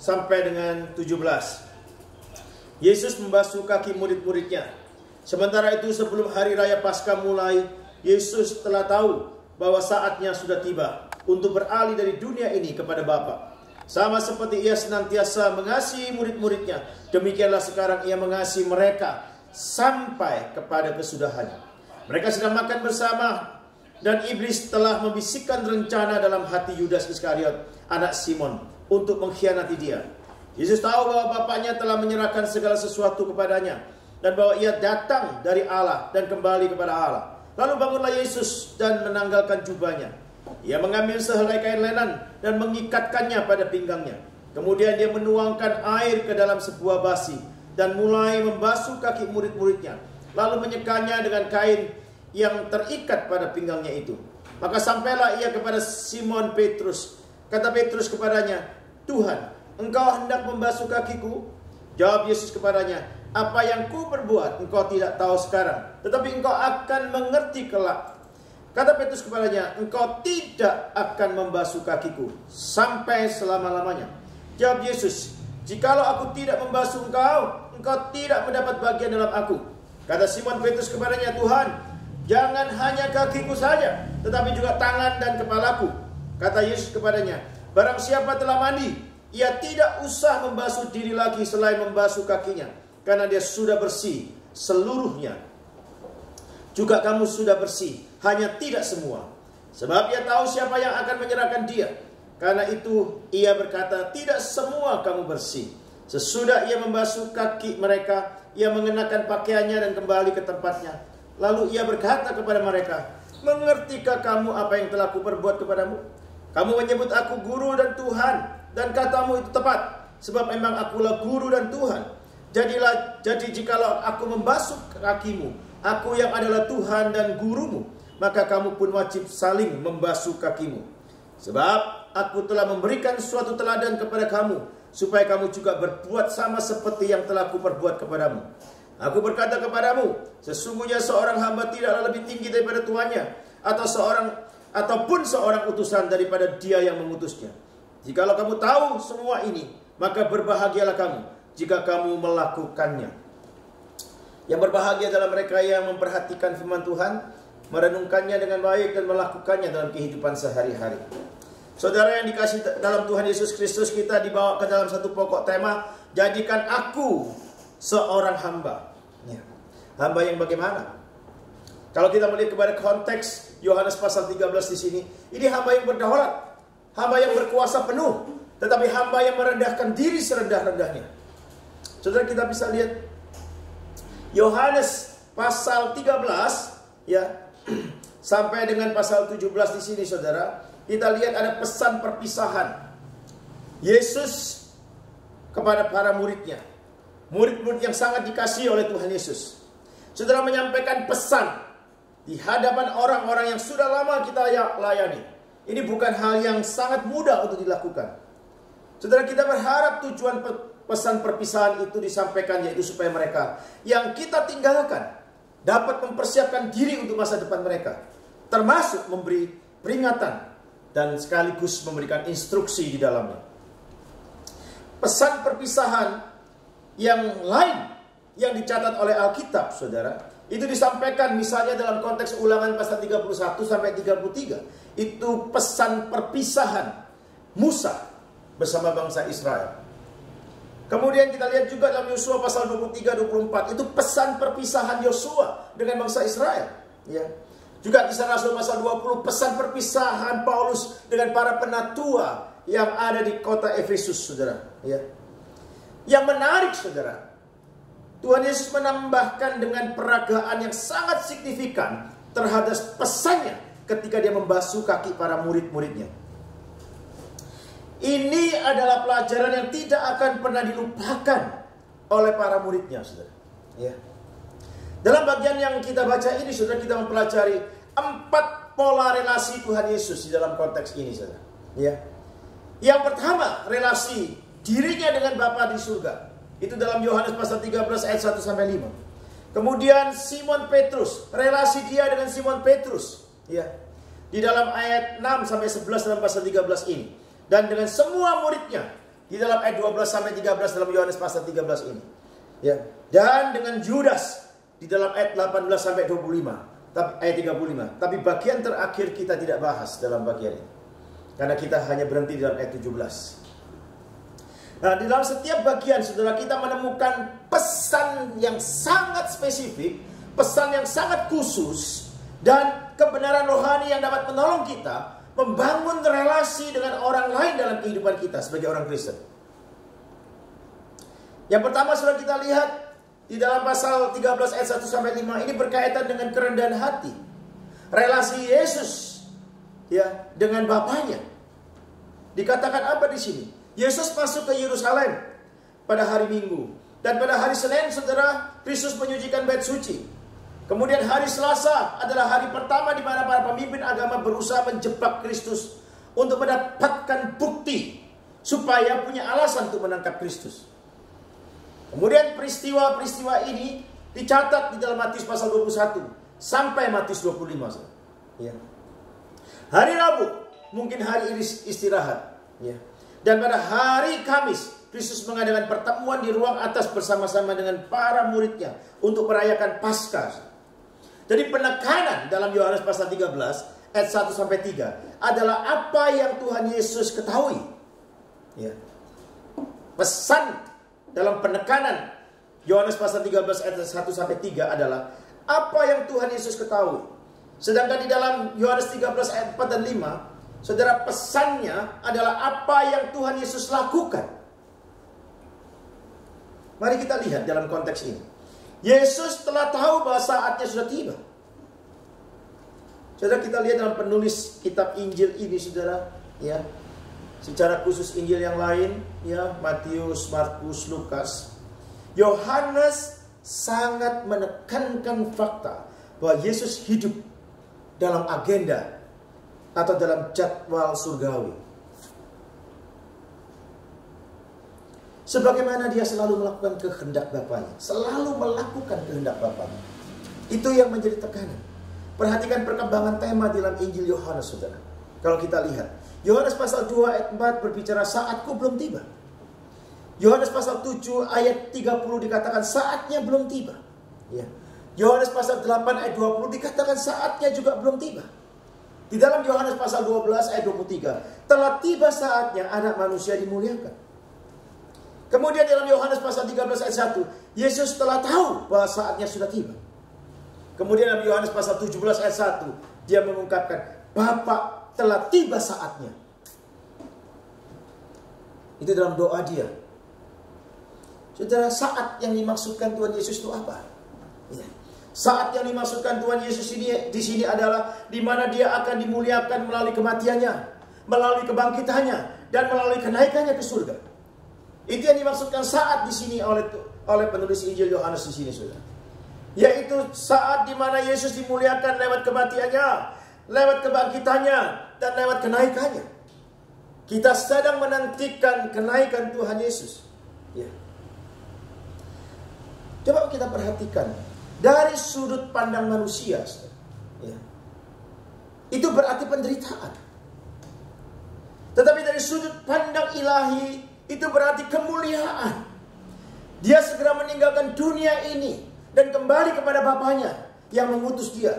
sampai dengan 17. Yesus membasuh kaki murid-muridnya. Sementara itu sebelum hari raya Paskah mulai, Yesus telah tahu bahwa saatnya sudah tiba untuk beralih dari dunia ini kepada Bapa. Sama seperti ia senantiasa mengasihi murid-muridnya, demikianlah sekarang ia mengasihi mereka sampai kepada kesudahan. Mereka sedang makan bersama, dan iblis telah membisikkan rencana dalam hati Yudas Iskariot, anak Simon, untuk mengkhianati dia. Yesus tahu bahwa Bapaknya telah menyerahkan segala sesuatu kepadanya, dan bahwa ia datang dari Allah dan kembali kepada Allah. Lalu bangunlah Yesus dan menanggalkan jubahnya. Ia mengambil sehelai kain lenan dan mengikatkannya pada pinggangnya. Kemudian dia menuangkan air ke dalam sebuah basi dan mulai membasuh kaki murid-muridnya, lalu menyekanya dengan kain yang terikat pada pinggangnya itu. Maka sampailah ia kepada Simon Petrus. Kata Petrus kepadanya, "Tuhan, Engkau hendak membasuh kakiku?" Jawab Yesus kepadanya, "Apa yang ku perbuat engkau tidak tahu sekarang, tetapi engkau akan mengerti kelak." Kata Petrus kepadanya, "Engkau tidak akan membasuh kakiku sampai selama-lamanya." Jawab Yesus, "Jikalau aku tidak membasuh engkau, engkau tidak mendapat bagian dalam aku." Kata Simon Petrus kepadanya, "Tuhan, jangan hanya kakiku saja, tetapi juga tangan dan kepalaku." Kata Yesus kepadanya, "Barang siapa telah mandi, ia tidak usah membasuh diri lagi selain membasuh kakinya, karena dia sudah bersih seluruhnya. Juga kamu sudah bersih, hanya tidak semua. Sebab ia tahu siapa yang akan menyerahkan dia. Karena itu ia berkata, tidak semua kamu bersih." Sesudah ia membasuh kaki mereka, ia mengenakan pakaiannya dan kembali ke tempatnya. Lalu ia berkata kepada mereka, "Mengertikah kamu apa yang telah kuperbuat kepadamu? Kamu menyebut aku guru dan Tuhan, dan katamu itu tepat, sebab memang akulah guru dan Tuhan. Jadi jikalau aku membasuh kakimu, aku yang adalah Tuhan dan gurumu, maka kamu pun wajib saling membasuh kakimu. Sebab aku telah memberikan suatu teladan kepada kamu, supaya kamu juga berbuat sama seperti yang telah kuperbuat kepadamu. Aku berkata kepadamu, sesungguhnya seorang hamba tidaklah lebih tinggi daripada tuannya, ataupun seorang utusan daripada dia yang mengutusnya. Jikalau kamu tahu semua ini, maka berbahagialah kamu jika kamu melakukannya." Yang berbahagia adalah mereka yang memperhatikan firman Tuhan, merenungkannya dengan baik dan melakukannya dalam kehidupan sehari-hari. Saudara yang dikasih dalam Tuhan Yesus Kristus, kita dibawa ke dalam satu pokok tema, jadikan aku seorang hamba. Ya. Hamba yang bagaimana? Kalau kita melihat kepada konteks Yohanes pasal 13 di sini, ini hamba yang berdaulat, hamba yang berkuasa penuh, tetapi hamba yang merendahkan diri serendah-rendahnya. Saudara, kita bisa lihat Yohanes pasal 13 ya sampai dengan pasal 17 di sini, saudara. Kita lihat ada pesan perpisahan Yesus kepada para muridnya. Murid-murid yang sangat dikasihi oleh Tuhan Yesus. Saudara, menyampaikan pesan di hadapan orang-orang yang sudah lama kita layani. Ini bukan hal yang sangat mudah untuk dilakukan. Saudara, kita berharap tujuan pesan perpisahan itu disampaikan, yaitu supaya mereka yang kita tinggalkan dapat mempersiapkan diri untuk masa depan mereka, termasuk memberi peringatan dan sekaligus memberikan instruksi di dalamnya. Pesan perpisahan yang lain yang dicatat oleh Alkitab, saudara, itu disampaikan misalnya dalam konteks Ulangan pasal 31 sampai 33. Itu pesan perpisahan Musa bersama bangsa Israel. Kemudian kita lihat juga dalam Yosua pasal 23-24, itu pesan perpisahan Yosua dengan bangsa Israel. Ya. Juga kisah Rasul pasal 20, pesan perpisahan Paulus dengan para penatua yang ada di kota Efesus, saudara. Ya. Yang menarik, saudara, Tuhan Yesus menambahkan dengan peragaan yang sangat signifikan terhadap pesannya ketika dia membasuh kaki para murid-muridnya. Ini adalah pelajaran yang tidak akan pernah dilupakan oleh para muridnya, saudara. Ya. Dalam bagian yang kita baca ini, saudara, kita mempelajari 4 pola relasi Tuhan Yesus di dalam konteks ini, saudara. Ya. Yang pertama, relasi dirinya dengan Bapa di surga. Itu dalam Yohanes pasal 13 ayat 1 sampai 5. Kemudian Simon Petrus, relasi dia dengan Simon Petrus, ya. Di dalam ayat 6 sampai 11 dalam pasal 13 ini. Dan dengan semua muridnya di dalam ayat 12 sampai 13 dalam Yohanes pasal 13 ini. Ya. Dan dengan Yudas di dalam ayat 18 sampai 25. Ayat 35. Tapi bagian terakhir kita tidak bahas dalam bagian ini. Karena kita hanya berhenti di dalam ayat 17. Nah, di dalam setiap bagian, saudara, kita menemukan pesan yang sangat spesifik, pesan yang sangat khusus, dan kebenaran rohani yang dapat menolong kita membangun relasi dengan orang lain dalam kehidupan kita sebagai orang Kristen. Yang pertama, saudara, kita lihat di dalam pasal 13 ayat 1 sampai 5 ini berkaitan dengan kerendahan hati. Relasi Yesus ya dengan Bapaknya. Dikatakan apa di sini? Yesus masuk ke Yerusalem pada hari Minggu, dan pada hari Senin, saudara, Kristus menyucikan bait suci. Kemudian hari Selasa adalah hari pertama di mana para pemimpin agama berusaha menjebak Kristus untuk mendapatkan bukti supaya punya alasan untuk menangkap Kristus. Kemudian peristiwa-peristiwa ini dicatat di dalam Matius pasal 21 sampai Matius 25. Ya. Hari Rabu mungkin hari istirahat. Ya. Dan pada hari Kamis Kristus mengadakan pertemuan di ruang atas bersama-sama dengan para muridnya untuk merayakan Paskah. Jadi penekanan dalam Yohanes pasal 13 ayat 1 sampai 3 adalah apa yang Tuhan Yesus ketahui. Ya. Pesan dalam penekanan Yohanes pasal 13 ayat 1 sampai 3 adalah apa yang Tuhan Yesus ketahui. Sedangkan di dalam Yohanes 13 ayat 4 dan 5, saudara, pesannya adalah apa yang Tuhan Yesus lakukan. Mari kita lihat dalam konteks ini. Yesus telah tahu bahwa saatnya sudah tiba. Saudara, kita lihat dalam penulis kitab Injil ini, saudara, ya. Secara khusus Injil yang lain, ya, Matius, Markus, Lukas, Yohanes sangat menekankan fakta bahwa Yesus hidup dalam agenda atau dalam jadwal surgawi. Sebagaimana dia selalu melakukan kehendak Bapaknya, selalu melakukan kehendak Bapaknya. Itu yang menjadi tekanan. Perhatikan perkembangan tema dalam Injil Yohanes, saudara. Kalau kita lihat, Yohanes pasal 2 ayat 4 berbicara saatku belum tiba. Yohanes pasal 7 ayat 30 dikatakan saatnya belum tiba. Ya. Yohanes pasal 8 ayat 20 dikatakan saatnya juga belum tiba. Di dalam Yohanes pasal 12 ayat 23, telah tiba saatnya anak manusia dimuliakan. Kemudian dalam Yohanes pasal 13 ayat 1, Yesus telah tahu bahwa saatnya sudah tiba. Kemudian dalam Yohanes pasal 17 ayat 1, dia mengungkapkan, Bapa, telah tiba saatnya. Itu dalam doa dia. Saudara, saat yang dimaksudkan Tuhan Yesus itu apa? Ya. Saat yang dimaksudkan Tuhan Yesus ini di sini adalah di mana dia akan dimuliakan melalui kematiannya, melalui kebangkitannya, dan melalui kenaikannya ke surga. Itu yang dimaksudkan saat di sini oleh penulis Injil Yohanes di sini, saudara. Yaitu saat di mana Yesus dimuliakan lewat kematiannya, lewat kebangkitannya, dan lewat kenaikannya. Kita sedang menantikan kenaikan Tuhan Yesus. Ya. Coba kita perhatikan dari sudut pandang manusia, ya. Itu berarti penderitaan. Tetapi dari sudut pandang ilahi, itu berarti kemuliaan. Dia segera meninggalkan dunia ini dan kembali kepada Bapaknya yang mengutus dia.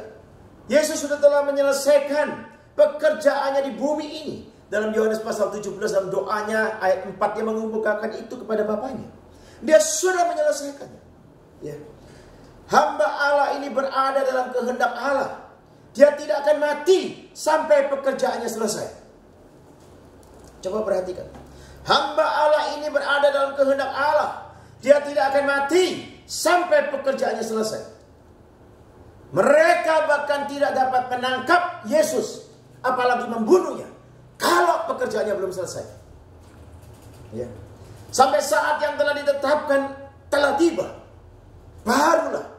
Yesus sudah telah menyelesaikan pekerjaannya di bumi ini. Dalam Yohanes pasal 17 dalam doanya ayat 4 dia mengumpulkan itu kepada Bapaknya. Dia sudah menyelesaikannya. Ya. Hamba Allah ini berada dalam kehendak Allah. Dia tidak akan mati sampai pekerjaannya selesai. Coba perhatikan. Hamba Allah ini berada dalam kehendak Allah. Dia tidak akan mati sampai pekerjaannya selesai. Mereka bahkan tidak dapat menangkap Yesus, apalagi membunuhnya, kalau pekerjaannya belum selesai. Ya. Sampai saat yang telah ditetapkan telah tiba, barulah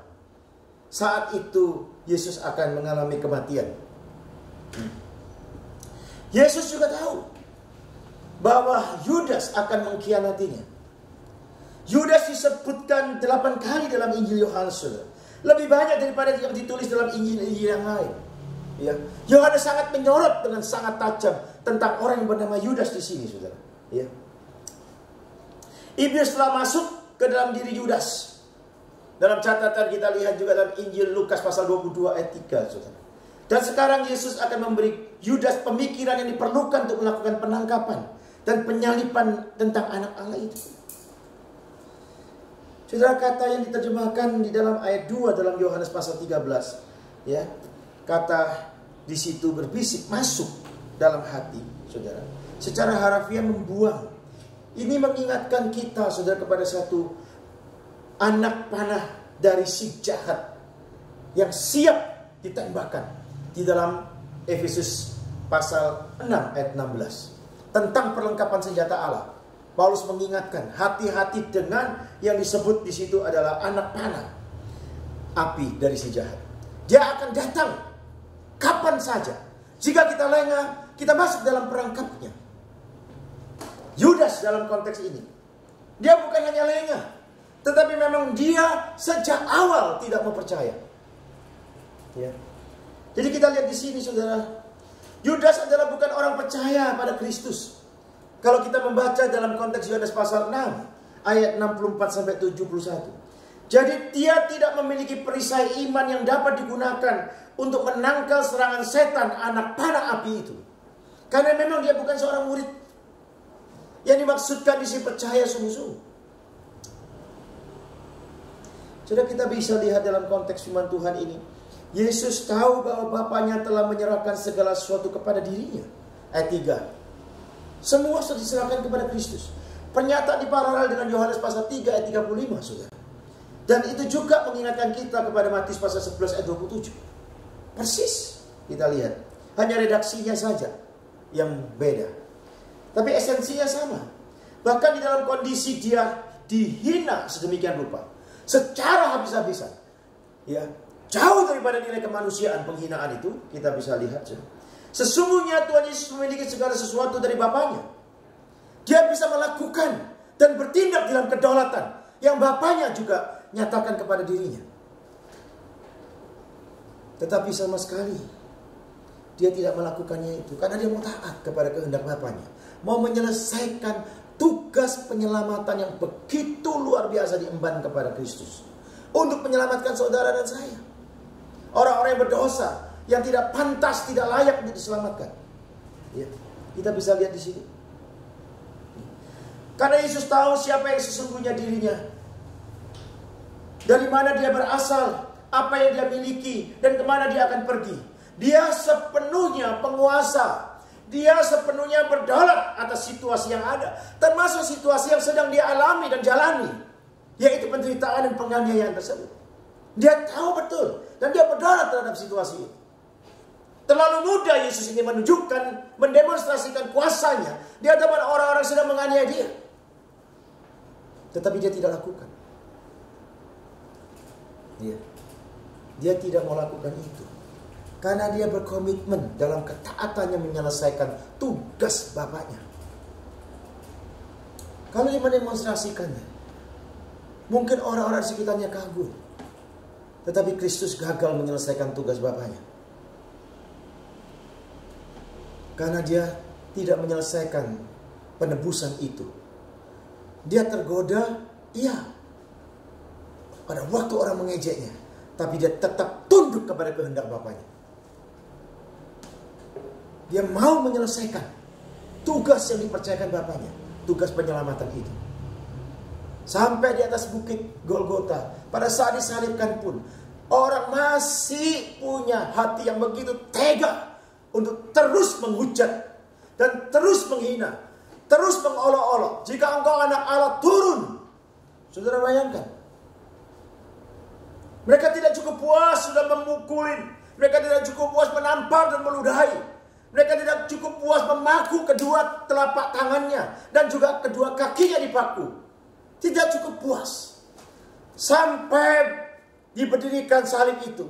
saat itu Yesus akan mengalami kematian. Yesus juga tahu bahwa Yudas akan mengkhianatinya. Yudas disebutkan 8 kali dalam Injil Yohanes. Lebih banyak daripada yang ditulis dalam Injil-Injil yang lain. Ya. Yohanes sangat menyorot dengan sangat tajam tentang orang yang bernama Yudas di sini, saudara. Ya. Iblis telah masuk ke dalam diri Yudas. Dalam catatan kita lihat juga dalam Injil Lukas pasal 22 ayat 3, saudara. Dan sekarang Yesus akan memberi Yudas pemikiran yang diperlukan untuk melakukan penangkapan dan penyaliban tentang anak Allah itu. Saudara, kata yang diterjemahkan di dalam ayat 2 dalam Yohanes pasal 13, ya. Kata di situ berbisik, masuk dalam hati, saudara. Secara harafiah membuang. Ini mengingatkan kita, saudara, kepada satu anak panah dari si jahat yang siap ditembakkan di dalam Efesus pasal 6 ayat 16 tentang perlengkapan senjata Allah. Paulus mengingatkan, hati-hati dengan yang disebut di situ adalah anak panah, api dari si jahat. Dia akan datang kapan saja. Jika kita lengah, kita masuk dalam perangkapnya. Yudas dalam konteks ini, dia bukan hanya lengah, tetapi memang dia sejak awal tidak mau percaya. Ya. Jadi kita lihat di sini, saudara, Yudas adalah bukan orang percaya pada Kristus. Kalau kita membaca dalam konteks Yohanes pasal 6 ayat 64 sampai 71. Jadi dia tidak memiliki perisai iman yang dapat digunakan untuk menangkal serangan setan anak panah api itu. Karena memang dia bukan seorang murid. Yang dimaksudkan di sini percaya sungguh-sungguh. Sudah kita bisa lihat dalam konteks firman Tuhan ini. Yesus tahu bahwa Bapaknya telah menyerahkan segala sesuatu kepada dirinya. Ayat 3. Semua sudah diserahkan kepada Kristus. Pernyataan diparalel dengan Yohanes pasal 3 ayat 35, saudara. Dan itu juga mengingatkan kita kepada Matius pasal 11 ayat 27. Persis kita lihat. Hanya redaksinya saja yang beda. Tapi esensinya sama. Bahkan di dalam kondisi dia dihina sedemikian rupa. Secara habis-habisan. Ya, jauh daripada nilai kemanusiaan penghinaan itu. Kita bisa lihat. Sesungguhnya Tuhan Yesus memiliki segala sesuatu dari Bapaknya. Dia bisa melakukan dan bertindak dalam kedaulatan yang Bapaknya juga nyatakan kepada dirinya. Tetapi sama sekali dia tidak melakukannya itu karena dia mau taat kepada kehendak Bapaknya. Mau menyelesaikan tugas penyelamatan yang begitu luar biasa diemban kepada Kristus. Untuk menyelamatkan saudara dan saya. Orang-orang yang berdosa, yang tidak pantas, tidak layak untuk diselamatkan. Ya, kita bisa lihat di sini. Karena Yesus tahu siapa yang sesungguhnya dirinya. Dari mana dia berasal, apa yang dia miliki, dan kemana dia akan pergi. Dia sepenuhnya penguasa. Dia sepenuhnya berdaulat atas situasi yang ada. Termasuk situasi yang sedang dia alami dan jalani. Yaitu penderitaan dan penganiayaan tersebut. Dia tahu betul. Dan dia berdaulat terhadap situasi itu. Terlalu mudah Yesus ini menunjukkan, mendemonstrasikan kuasanya di hadapan orang-orang yang sedang menganiaya dia. Tetapi dia tidak lakukan. Dia tidak mau lakukan itu. Karena dia berkomitmen dalam ketaatannya menyelesaikan tugas Bapaknya. Kalau dia mendemonstrasikannya, mungkin orang-orang di sekitarnya kagum. Tetapi Kristus gagal menyelesaikan tugas Bapaknya. Karena dia tidak menyelesaikan penebusan itu. Dia tergoda, iya. Pada waktu orang mengejeknya. Tapi dia tetap tunduk kepada kehendak Bapaknya. Dia mau menyelesaikan tugas yang dipercayakan Bapaknya. Tugas penyelamatan itu. Sampai di atas bukit Golgota. Pada saat disalibkan pun. Orang masih punya hati yang begitu tega. Untuk terus menghujat. Dan terus menghina. Terus mengolok-olok. Jika engkau anak Allah, turun. Saudara bayangkan. Mereka tidak cukup puas sudah memukulin. Mereka tidak cukup puas menampar dan meludahi. Mereka tidak cukup puas memaku kedua telapak tangannya. Dan juga kedua kakinya dipaku. Tidak cukup puas. Sampai diberdirikan salib itu.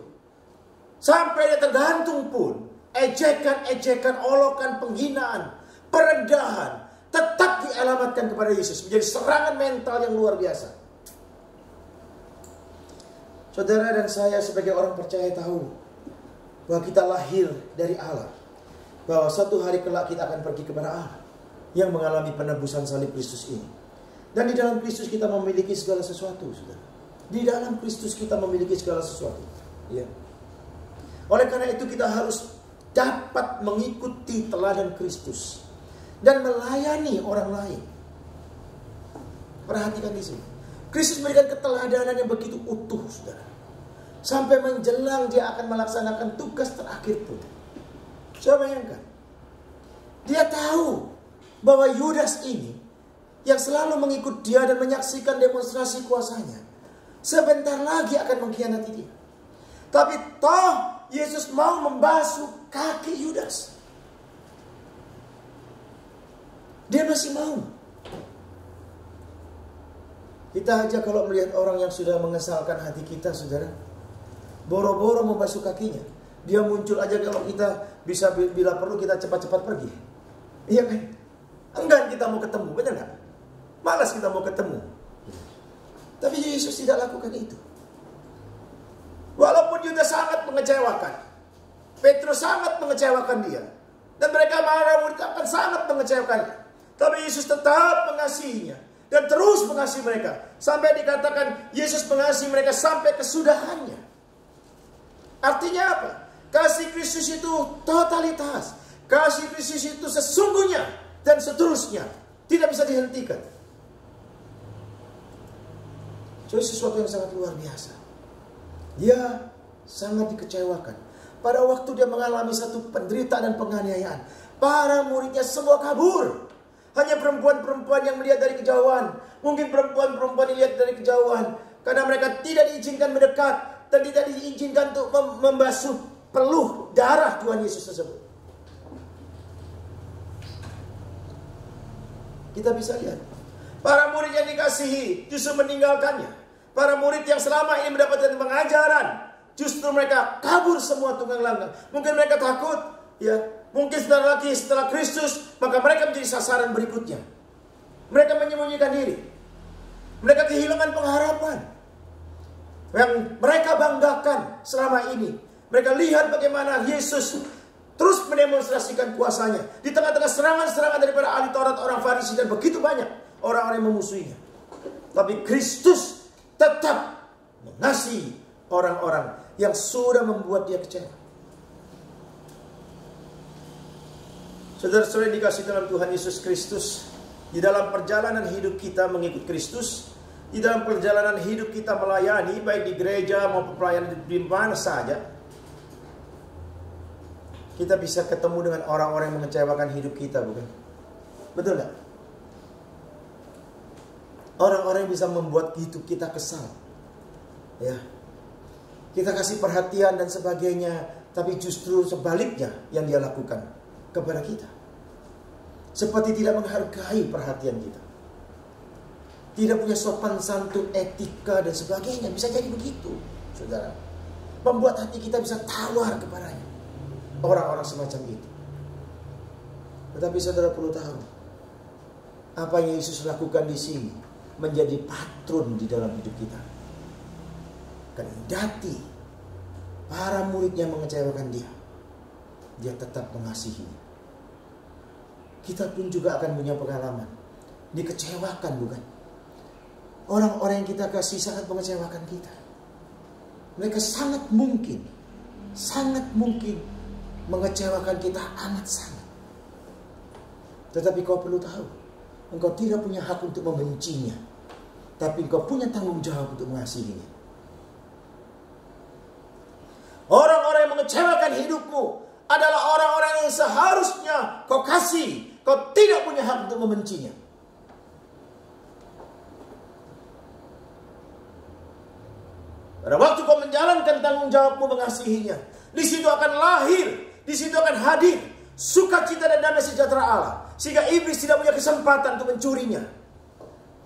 Sampai dia tergantung pun. Ejekan-ejekan, olokan, penghinaan, perendahan. Tetap dialamatkan kepada Yesus. Menjadi serangan mental yang luar biasa. Saudara dan saya sebagai orang percaya tahu. Bahwa kita lahir dari Allah. Bahwa suatu hari kelak kita akan pergi kepada Allah. Yang mengalami penebusan salib Kristus ini. Dan di dalam Kristus kita memiliki segala sesuatu, saudara. Di dalam Kristus kita memiliki segala sesuatu. Ya. Oleh karena itu kita harus dapat mengikuti teladan Kristus dan melayani orang lain. Perhatikan di sini. Kristus memberikan keteladanan yang begitu utuh, saudara. Sampai menjelang dia akan melaksanakan tugas terakhir pun. Coba bayangkan. Dia tahu bahwa Yudas ini yang selalu mengikut dia dan menyaksikan demonstrasi kuasanya, sebentar lagi akan mengkhianati dia. Tapi toh Yesus mau membasuh kaki Yudas. Dia masih mau. Kita aja kalau melihat orang yang sudah mengesalkan hati kita, saudara, boro-boro membasuh kakinya. Dia muncul aja kalau kita bisa, bila perlu kita cepat-cepat pergi. Iya kan? Enggan kita mau ketemu, benar nggak? Malas kita mau ketemu. Tapi Yesus tidak lakukan itu. Walaupun Yudas sangat mengecewakan, Petrus sangat mengecewakan dia, dan mereka marah akan sangat mengecewakannya, tapi Yesus tetap mengasihinya dan terus mengasihi mereka. Sampai dikatakan Yesus mengasihi mereka sampai kesudahannya. Artinya apa? Kasih Kristus itu totalitas. Kasih Kristus itu sesungguhnya dan seterusnya. Tidak bisa dihentikan. Jadi sesuatu yang sangat luar biasa. Dia sangat dikecewakan. Pada waktu dia mengalami satu penderitaan dan penganiayaan, para muridnya semua kabur. Hanya perempuan-perempuan yang melihat dari kejauhan. Mungkin perempuan-perempuan yang melihat dari kejauhan. Karena mereka tidak diizinkan mendekat. Dan tidak diizinkan untuk membasuh peluh darah Tuhan Yesus tersebut. Kita bisa lihat. Para murid yang dikasihi justru meninggalkannya. Para murid yang selama ini mendapatkan pengajaran, justru mereka kabur semua tunggang langgang. Mungkin mereka takut, ya. Mungkin setelah Kristus, maka mereka menjadi sasaran berikutnya. Mereka menyembunyikan diri. Mereka kehilangan pengharapan yang mereka banggakan selama ini. Mereka lihat bagaimana Yesus terus mendemonstrasikan kuasanya di tengah-tengah serangan-serangan daripada ahli Taurat, orang Farisi, dan begitu banyak orang-orang yang memusuhinya. Tapi Kristus tetap mengasihi orang-orang yang sudah membuat dia kecewa. Saudara-saudara dikasih dalam Tuhan Yesus Kristus, di dalam perjalanan hidup kita mengikut Kristus, di dalam perjalanan hidup kita melayani, baik di gereja maupun pelayanan di mana saja, kita bisa ketemu dengan orang-orang yang mengecewakan hidup kita, bukan? Betul nggak? Orang-orang yang bisa membuat hidup kita kesal, ya. Kita kasih perhatian dan sebagainya, tapi justru sebaliknya yang dia lakukan kepada kita. Seperti tidak menghargai perhatian kita. Tidak punya sopan santun, etika dan sebagainya. Bisa jadi begitu, saudara. Membuat hati kita bisa tawar kepadanya. Orang-orang semacam itu. Tetapi saudara perlu tahu, apa yang Yesus lakukan di sini menjadi patron di dalam hidup kita. Kendati para muridnya mengecewakan dia, dia tetap mengasihinya. Kita pun juga akan punya pengalaman dikecewakan, bukan? Orang-orang yang kita kasih sangat mengecewakan kita. Mereka sangat mungkin mengecewakan kita amat sangat. Tetapi kau perlu tahu, engkau tidak punya hak untuk membencinya, tapi engkau punya tanggung jawab untuk mengasihinya. Orang-orang yang mengecewakan hidupmu adalah orang-orang yang seharusnya kau kasih. Kau tidak punya hak untuk membencinya. Pada waktu kau menjalankan tanggung jawabmu mengasihinya, di situ akan lahir, di situ akan hadir sukacita dan damai sejahtera Allah, sehingga iblis tidak punya kesempatan untuk mencurinya.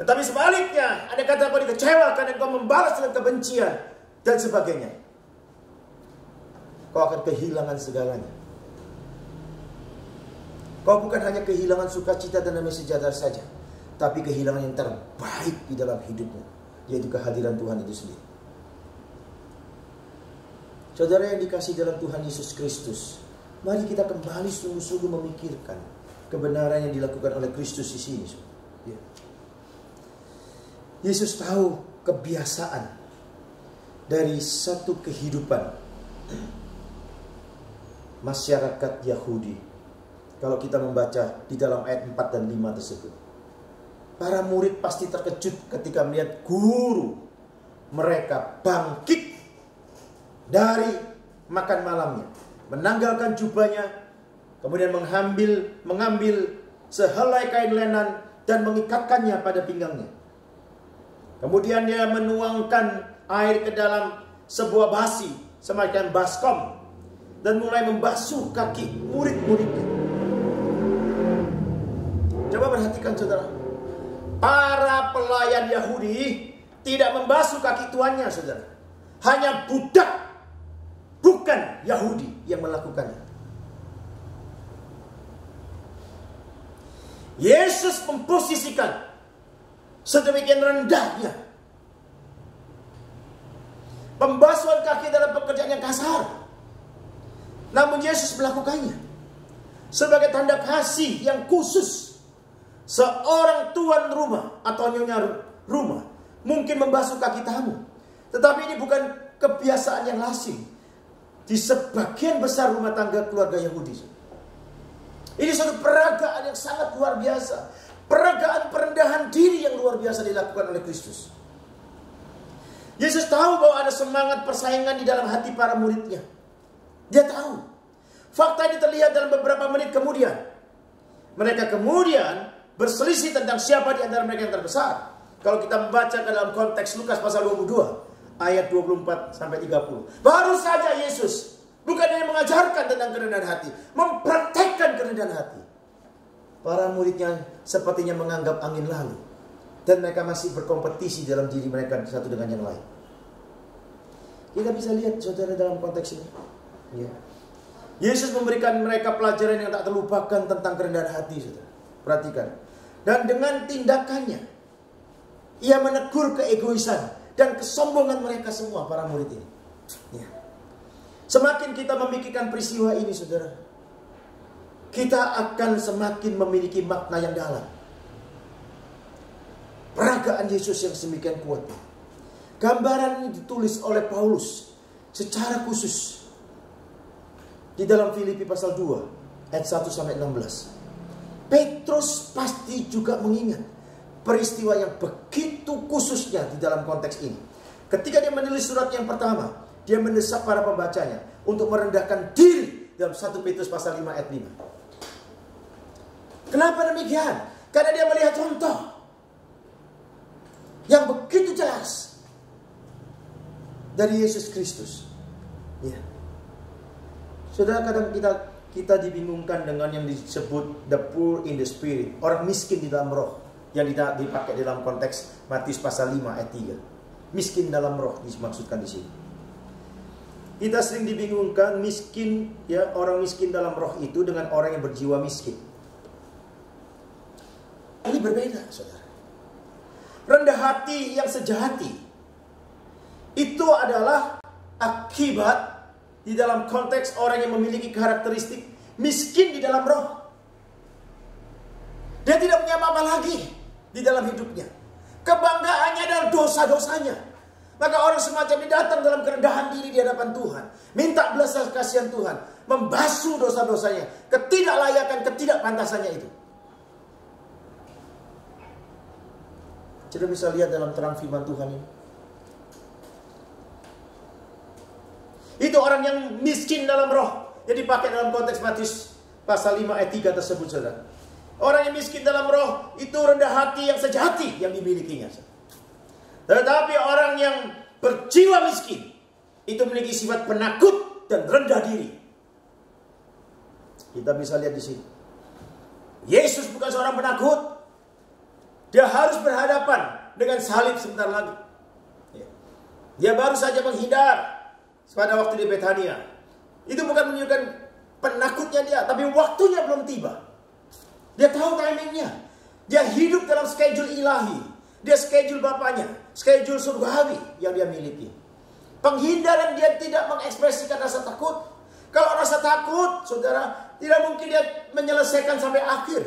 Tetapi sebaliknya, ada kata kau dikecewakan dan kau membalas dengan kebencian dan sebagainya, kau akan kehilangan segalanya. Kau bukan hanya kehilangan sukacita dan damai sejahtera saja, tapi kehilangan yang terbaik di dalam hidupmu, yaitu kehadiran Tuhan itu sendiri. Saudara yang dikasih dalam Tuhan Yesus Kristus, mari kita kembali sungguh-sungguh memikirkan kebenaran yang dilakukan oleh Kristus di sini. Ya. Yesus tahu kebiasaan dari satu kehidupan masyarakat Yahudi. Kalau kita membaca di dalam ayat 4 dan 5 tersebut, para murid pasti terkejut ketika melihat guru mereka bangkit dari makan malamnya, menanggalkan jubahnya, kemudian mengambil sehelai kain lenan dan mengikatkannya pada pinggangnya. Kemudian dia menuangkan air ke dalam sebuah basi, semacam baskom, dan mulai membasuh kaki murid-muridnya. Coba perhatikan saudara, para pelayan Yahudi tidak membasuh kaki tuannya, saudara. Hanya budak, bukan Yahudi, yang melakukannya. Yesus memposisikan sedemikian rendahnya pembasuhan kaki dalam pekerjaan yang kasar. Namun Yesus melakukannya sebagai tanda kasih yang khusus. Seorang tuan rumah atau nyonya rumah mungkin membasuh kaki tamu, tetapi ini bukan kebiasaan yang lazim di sebagian besar rumah tangga keluarga Yahudi. Ini suatu peragaan yang sangat luar biasa, peragaan perendahan diri yang luar biasa dilakukan oleh Kristus. Yesus tahu bahwa ada semangat persaingan di dalam hati para muridnya. Dia tahu. Fakta ini terlihat dalam beberapa menit kemudian. Mereka kemudian berselisih tentang siapa di antara mereka yang terbesar. Kalau kita membaca ke dalam konteks Lukas pasal 22 ayat 24 sampai 30. Baru saja Yesus bukan hanya mengajarkan tentang kerendahan hati, mempraktekkan kerendahan hati. Para muridnya sepertinya menganggap angin lalu, dan mereka masih berkompetisi dalam diri mereka satu dengan yang lain. Kita bisa lihat saudara dalam konteks ini. Ya. Yesus memberikan mereka pelajaran yang tak terlupakan tentang kerendahan hati, saudara. Perhatikan. Dan dengan tindakannya, ia menegur keegoisan dan kesombongan mereka semua, para murid ini. Ya. Semakin kita memikirkan peristiwa ini, saudara, kita akan semakin memiliki makna yang dalam. Peragaan Yesus yang sedemikian kuat. Gambaran ini ditulis oleh Paulus secara khusus di dalam Filipi pasal 2 ayat 1 sampai 16. Petrus pasti juga mengingat peristiwa yang begitu khususnya di dalam konteks ini. Ketika dia menulis surat yang pertama, dia mendesak para pembacanya untuk merendahkan diri dalam 1 Petrus pasal 5 ayat 5. Kenapa demikian? Karena dia melihat contoh yang begitu jelas dari Yesus Kristus. Ya. Saudara, kadang kita dibingungkan dengan yang disebut the poor in the spirit, orang miskin di dalam roh, yang dipakai dalam konteks Matius pasal 5 ayat 3. Miskin dalam roh dimaksudkan di sini. Kita sering dibingungkan miskin, ya, orang miskin dalam roh itu dengan orang yang berjiwa miskin. Ini berbeda, saudara. Rendah hati yang sejati itu adalah akibat di dalam konteks orang yang memiliki karakteristik miskin di dalam roh. Dia tidak punya apa-apa lagi di dalam hidupnya. Kebanggaannya adalah dosa-dosanya. Maka orang semacam ini datang dalam kerendahan diri di hadapan Tuhan, minta belas kasihan Tuhan, membasuh dosa-dosanya, ketidaklayakan, ketidakpantasannya itu. Kita bisa lihat dalam terang firman Tuhan ini. Itu orang yang miskin dalam roh, yang dipakai dalam konteks Matius pasal 5 ayat 3 tersebut, saudara. Orang yang miskin dalam roh itu rendah hati yang sejati yang dimilikinya. Tetapi orang yang berjiwa miskin itu memiliki sifat penakut dan rendah diri. Kita bisa lihat di sini. Yesus bukan seorang penakut. Dia harus berhadapan dengan salib sebentar lagi. Dia baru saja menghindar pada waktu di Betania. Itu bukan menunjukkan penakutnya dia, tapi waktunya belum tiba. Dia tahu timingnya. Dia hidup dalam schedule ilahi. Dia schedule Bapaknya, schedule surgawi yang dia miliki. Penghindaran dia tidak mengekspresikan rasa takut. Kalau rasa takut, saudara, tidak mungkin dia menyelesaikan sampai akhir.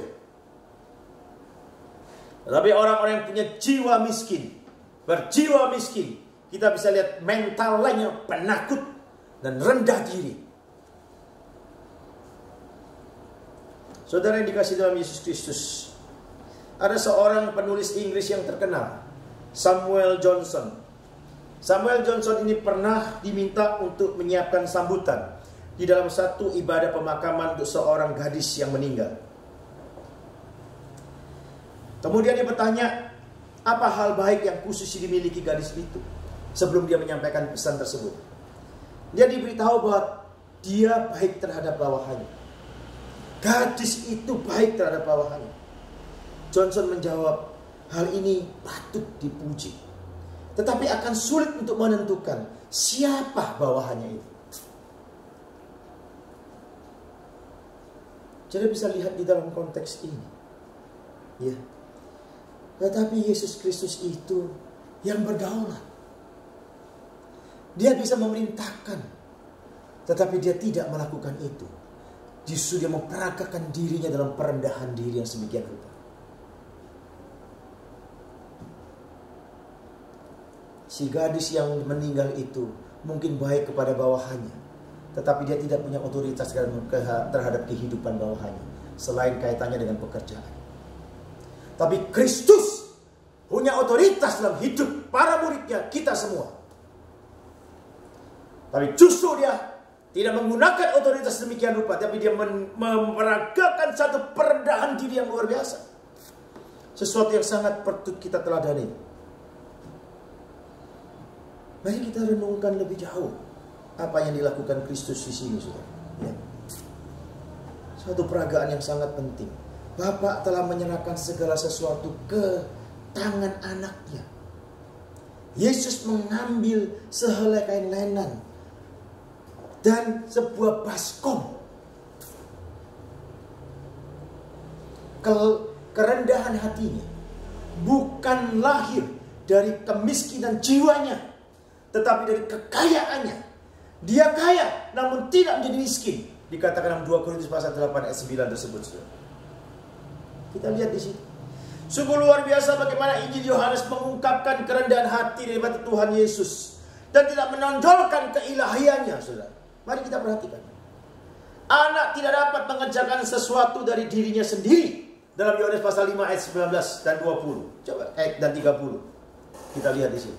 Tetapi orang-orang yang punya jiwa miskin, berjiwa miskin. Kita bisa lihat mentalnya penakut dan rendah diri. Saudara yang dikasihi dalam Yesus Kristus, ada seorang penulis Inggris yang terkenal, Samuel Johnson. Samuel Johnson ini pernah diminta untuk menyiapkan sambutan di dalam satu ibadah pemakaman untuk seorang gadis yang meninggal. Kemudian dia bertanya, apa hal baik yang khusus dimiliki gadis itu? Sebelum dia menyampaikan pesan tersebut, dia diberitahu bahwa dia baik terhadap bawahannya. Gadis itu baik terhadap bawahannya. Johnson menjawab, hal ini patut dipuji, tetapi akan sulit untuk menentukan siapa bawahannya itu. Jadi bisa lihat di dalam konteks ini, ya. Tetapi Yesus Kristus itu yang berdaulat. Dia bisa memerintahkan, tetapi dia tidak melakukan itu. Justru dia memperagakan dirinya dalam perendahan diri yang sedemikian rupa. Si gadis yang meninggal itu mungkin baik kepada bawahannya, tetapi dia tidak punya otoritas terhadap kehidupan bawahannya, selain kaitannya dengan pekerjaan. Tapi Kristus punya otoritas dalam hidup para muridnya, kita semua. Tapi justru dia tidak menggunakan otoritas demikian rupa, tapi dia memeragakan satu perendahan diri yang luar biasa. Sesuatu yang sangat patut kita teladani. Mari kita renungkan lebih jauh apa yang dilakukan Kristus di sini, saudara. Ya. Suatu peragaan yang sangat penting. Bapa telah menyerahkan segala sesuatu ke tangan anaknya. Yesus mengambil sehelai kain lenan dan sebuah baskom. Kerendahan hatinya bukan lahir dari kemiskinan jiwanya, tetapi dari kekayaannya. Dia kaya namun tidak menjadi miskin. Dikatakan dalam 2 Korintus pasal 8 ayat 9 tersebut. Kita lihat di sini. Sungguh luar biasa bagaimana Injil Yohanes mengungkapkan kerendahan hati daripada Tuhan Yesus dan tidak menonjolkan keilahiannya, saudara. Mari kita perhatikan. Anak tidak dapat mengerjakan sesuatu dari dirinya sendiri. Dalam Yohanes pasal 5 ayat 19 dan 20. Coba ayat dan 30. Kita lihat di sini.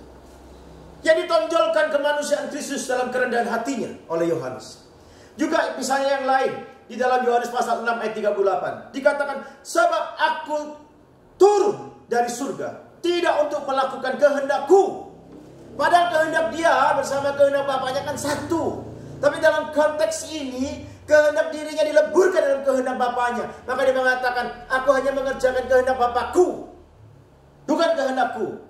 Yang ditonjolkan kemanusiaan Kristus dalam kerendahan hatinya oleh Yohanes. Juga misalnya yang lain. Di dalam Yohanes pasal 6 ayat 38. Dikatakan, sebab aku turun dari surga tidak untuk melakukan kehendakku. Padahal kehendak dia bersama kehendak Bapaknya kan satu. Tapi dalam konteks ini, kehendak dirinya dileburkan dalam kehendak Bapaknya. Maka dia mengatakan, aku hanya mengerjakan kehendak Bapakku, bukan kehendakku.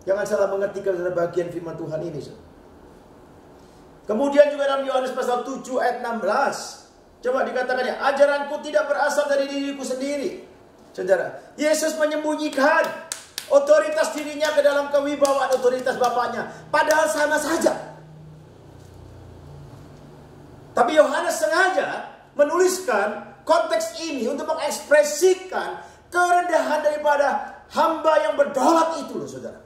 Jangan salah mengerti dalam bagian firman Tuhan ini. Kemudian juga dalam Yohanes pasal 7 ayat 16. Coba dikatakan ya, ajaranku tidak berasal dari diriku sendiri. Saudara, Yesus menyembunyikan otoritas dirinya ke dalam kewibawaan otoritas Bapaknya. Padahal sama saja. Tapi Yohanes sengaja menuliskan konteks ini untuk mengekspresikan kerendahan daripada hamba yang berdaulat itu loh, saudara.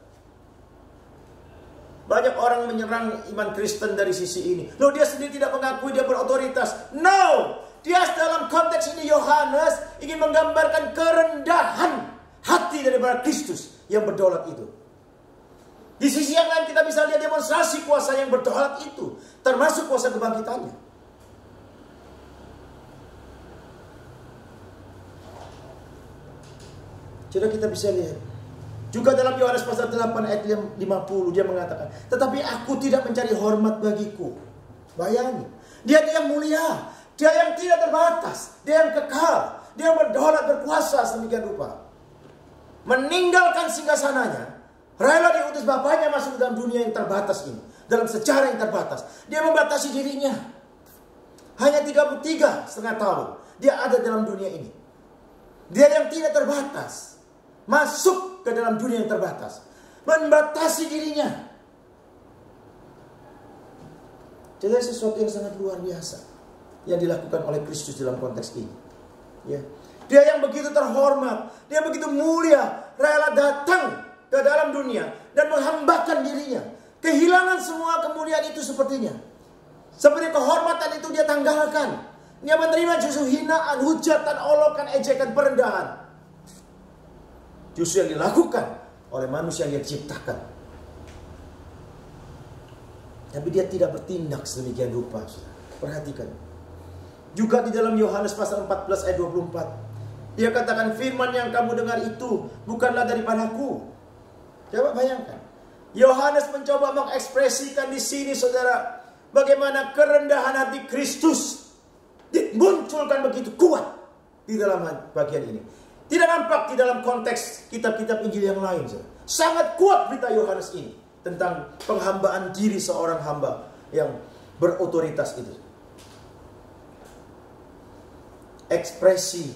Banyak orang menyerang iman Kristen dari sisi ini. Loh, dia sendiri tidak mengakui dia berotoritas. No! Dia dalam konteks ini Yohanes ingin menggambarkan kerendahan hati daripada Kristus yang berdaulat itu. Di sisi yang lain kita bisa lihat demonstrasi kuasa yang berdaulat itu. Termasuk kuasa kebangkitannya. Jadi kita bisa lihat. Juga dalam Yohanes pasal 8 ayat 50 dia mengatakan, tetapi aku tidak mencari hormat bagiku. Bayangin, dia yang mulia, dia yang tidak terbatas, dia yang kekal, dia yang berdaulat berkuasa sedemikian rupa. Meninggalkan singgasananya, rela diutus Bapaknya masuk dalam dunia yang terbatas ini, dalam sejarah yang terbatas. Dia membatasi dirinya. Hanya 33,5 tahun dia ada dalam dunia ini. Dia yang tidak terbatas masuk ke dalam dunia yang terbatas, membatasi dirinya. Jadi sesuatu yang sangat luar biasa yang dilakukan oleh Kristus dalam konteks ini. Ya. Dia yang begitu terhormat, dia begitu mulia, rela datang ke dalam kehidupan dunia dan menghambakan dirinya. Kehilangan semua kemuliaan itu sepertinya. Seperti kehormatan itu dia tanggalkan. Dia menerima justru hinaan, hujatan, olokan, ejekan, perendahan. Justru yang dilakukan oleh manusia yang dia ciptakan. Tapi dia tidak bertindak sedemikian rupa. Perhatikan. Juga di dalam Yohanes pasal 14 ayat 24. Dia katakan, firman yang kamu dengar itu bukanlah daripadaku. Coba bayangkan. Yohanes mencoba mengekspresikan di sini, saudara, bagaimana kerendahan hati Kristus dimunculkan begitu kuat di dalam bagian ini. Tidak nampak di dalam konteks kitab-kitab Injil yang lain. Sangat kuat berita Yohanes ini tentang penghambaan diri seorang hamba yang berotoritas itu. Ekspresi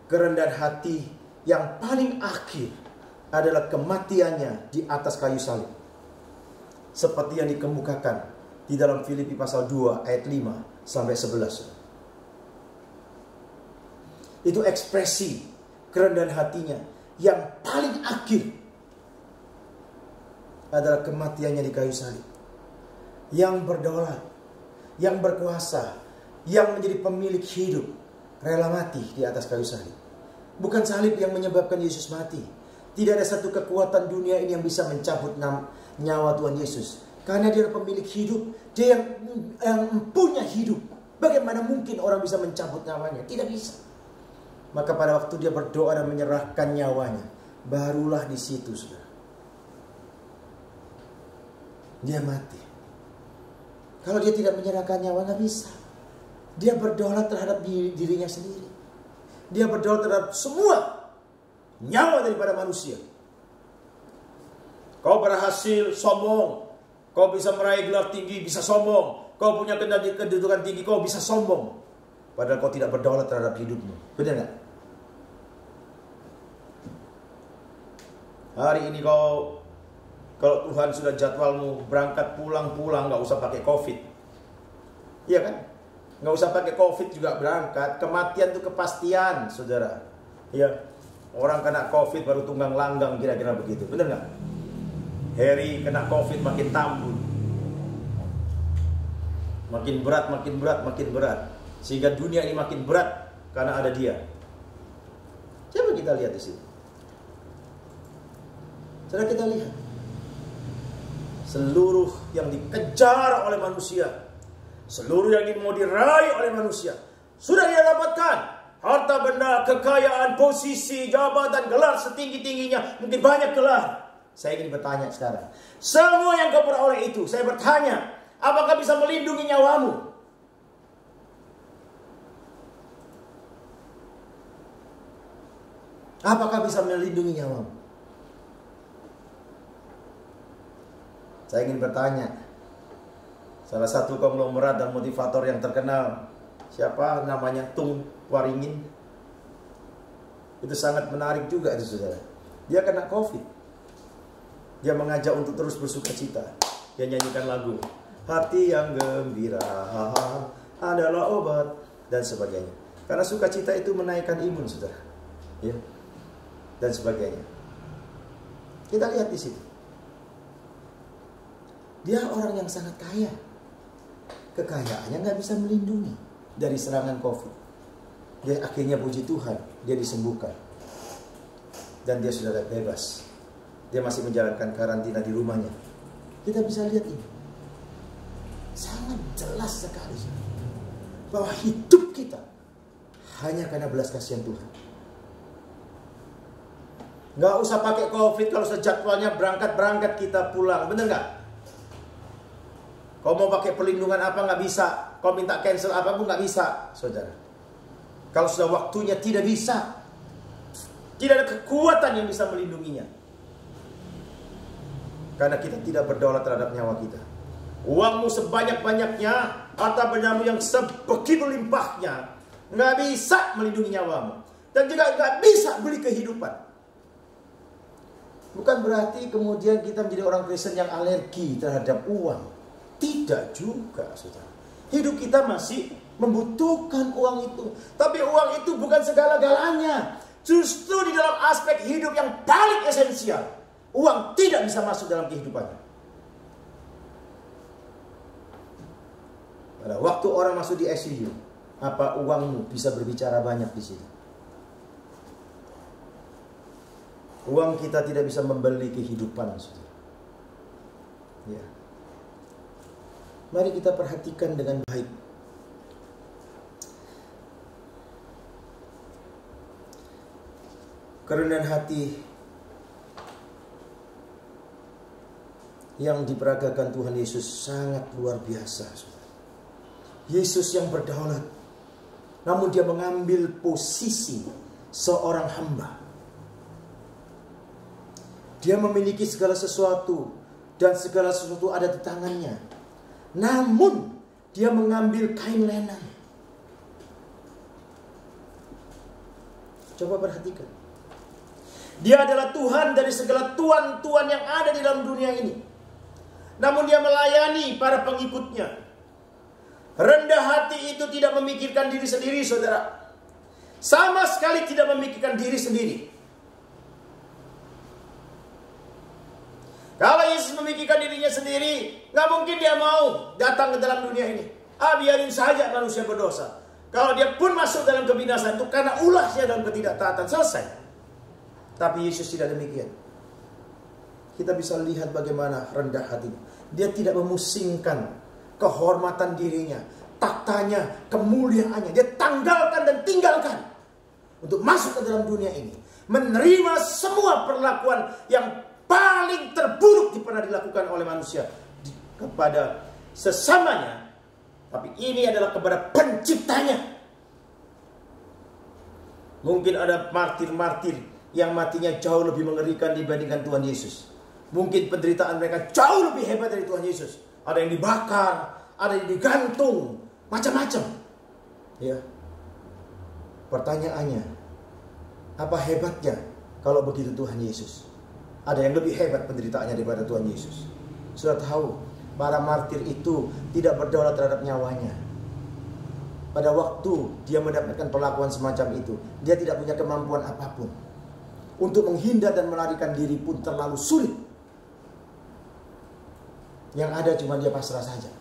kerendahan hati yang paling akhir adalah kematiannya di atas kayu salib. Seperti yang dikemukakan di dalam Filipi pasal 2 ayat 5 sampai 11. Itu ekspresi kerendahan hatinya yang paling akhir adalah kematiannya di kayu salib. Yang berdaulat, yang berkuasa, yang menjadi pemilik hidup, rela mati di atas kayu salib. Bukan salib yang menyebabkan Yesus mati. Tidak ada satu kekuatan dunia ini yang bisa mencabut nyawa Tuhan Yesus. Karena dia adalah pemilik hidup. Dia yang punya hidup. Bagaimana mungkin orang bisa mencabut nyawanya? Tidak bisa. Maka pada waktu dia berdoa dan menyerahkan nyawanya, barulah di situ, saudara, dia mati. Kalau dia tidak menyerahkan nyawa, nggak bisa. Dia berdaulat terhadap dirinya sendiri. Dia berdaulat terhadap semua nyawa daripada manusia. Kau berhasil, sombong. Kau bisa meraih gelar tinggi, bisa sombong. Kau punya kedudukan tinggi, kau bisa sombong. Padahal kau tidak berdaulat terhadap hidupmu. Benar nggak? Hari ini kalau Tuhan sudah jadwalmu berangkat pulang, nggak usah pakai COVID. Iya kan? Nggak usah pakai COVID juga berangkat. Kematian itu kepastian, saudara. Iya. Orang kena COVID baru tunggang langgang, kira-kira begitu. Benar nggak? Harry kena COVID makin tambun. Makin berat, makin berat, makin berat. Sehingga dunia ini makin berat karena ada dia. Coba kita lihat di sini. Saudara, kita lihat. Seluruh yang dikejar oleh manusia, seluruh yang ingin mau diraih oleh manusia, sudah dia dapatkan. Harta benda, kekayaan, posisi, jabatan, gelar setinggi-tingginya. Mungkin banyak gelar. Saya ingin bertanya sekarang. Semua yang kau peroleh itu, saya bertanya, apakah bisa melindungi nyawamu? Apakah bisa melindungi nyawamu? Saya ingin bertanya. Salah satu konglomerat dan motivator yang terkenal, siapa namanya, Tung Waringin. Itu sangat menarik juga itu, saudara. Dia kena COVID. Dia mengajak untuk terus bersuka cita. Dia nyanyikan lagu Hati yang gembira adalah obat, dan sebagainya. Karena sukacita itu menaikkan imun, saudara. Ya. Dan sebagainya. Kita lihat di situ. Dia orang yang sangat kaya. Kekayaannya nggak bisa melindungi dari serangan COVID. Dia akhirnya, puji Tuhan, dia disembuhkan. Dan dia sudah bebas. Dia masih menjalankan karantina di rumahnya. Kita bisa lihat ini. Sangat jelas sekali bahwa hidup kita hanya karena belas kasihan Tuhan. Nggak usah pakai COVID kalau sejadwalnya berangkat kita pulang. Bener nggak? Kau mau pakai perlindungan apa nggak bisa. Kau minta cancel apa pun nggak bisa, saudara. Kalau sudah waktunya tidak bisa. Tidak ada kekuatan yang bisa melindunginya. Karena kita tidak berdaulat terhadap nyawa kita. Uangmu sebanyak-banyaknya, harta bendamu yang sebegitu limpahnya, nggak bisa melindungi nyawamu. Dan juga nggak bisa beli kehidupan. Bukan berarti kemudian kita menjadi orang Kristen yang alergi terhadap uang. Tidak juga, saudara. Hidup kita masih membutuhkan uang itu. Tapi uang itu bukan segala-galanya. Justru di dalam aspek hidup yang paling esensial, uang tidak bisa masuk dalam kehidupannya. Pada waktu orang masuk di ICU, apa uangmu bisa berbicara banyak di situ? Uang kita tidak bisa membeli kehidupan, saudara. Ya. Mari kita perhatikan dengan baik. Kerendahan hati yang diperagakan Tuhan Yesus sangat luar biasa, saudara. Yesus yang berdaulat, namun dia mengambil posisi seorang hamba. Dia memiliki segala sesuatu dan segala sesuatu ada di tangannya. Namun dia mengambil kain lenan. Coba perhatikan. Dia adalah Tuhan dari segala tuan-tuan yang ada di dalam dunia ini. Namun dia melayani para pengikutnya. Rendah hati itu tidak memikirkan diri sendiri, saudara. Sama sekali tidak memikirkan diri sendiri. Kalau Yesus memikirkan dirinya sendiri, nggak mungkin dia mau datang ke dalam dunia ini. Biarin saja manusia berdosa. Kalau dia pun masuk dalam kebinasaan itu karena ulahnya dalam ketidaktaatan, selesai. Tapi Yesus tidak demikian. Kita bisa lihat bagaimana rendah hatinya. Dia tidak memusingkan kehormatan dirinya, taktanya, kemuliaannya. Dia tanggalkan dan tinggalkan untuk masuk ke dalam dunia ini. Menerima semua perlakuan yang paling terburuk yang pernah dilakukan oleh manusia kepada sesamanya. Tapi ini adalah kepada penciptanya. Mungkin ada martir-martir yang matinya jauh lebih mengerikan dibandingkan Tuhan Yesus. Mungkin penderitaan mereka jauh lebih hebat dari Tuhan Yesus. Ada yang dibakar, ada yang digantung, macam-macam. Ya. Pertanyaannya, apa hebatnya kalau begitu Tuhan Yesus? Ada yang lebih hebat penderitaannya daripada Tuhan Yesus. Sudah tahu, para martir itu tidak berdaulat terhadap nyawanya. Pada waktu dia mendapatkan perlakuan semacam itu, dia tidak punya kemampuan apapun. Untuk menghindar dan melarikan diri pun terlalu sulit. Yang ada cuma dia pasrah saja.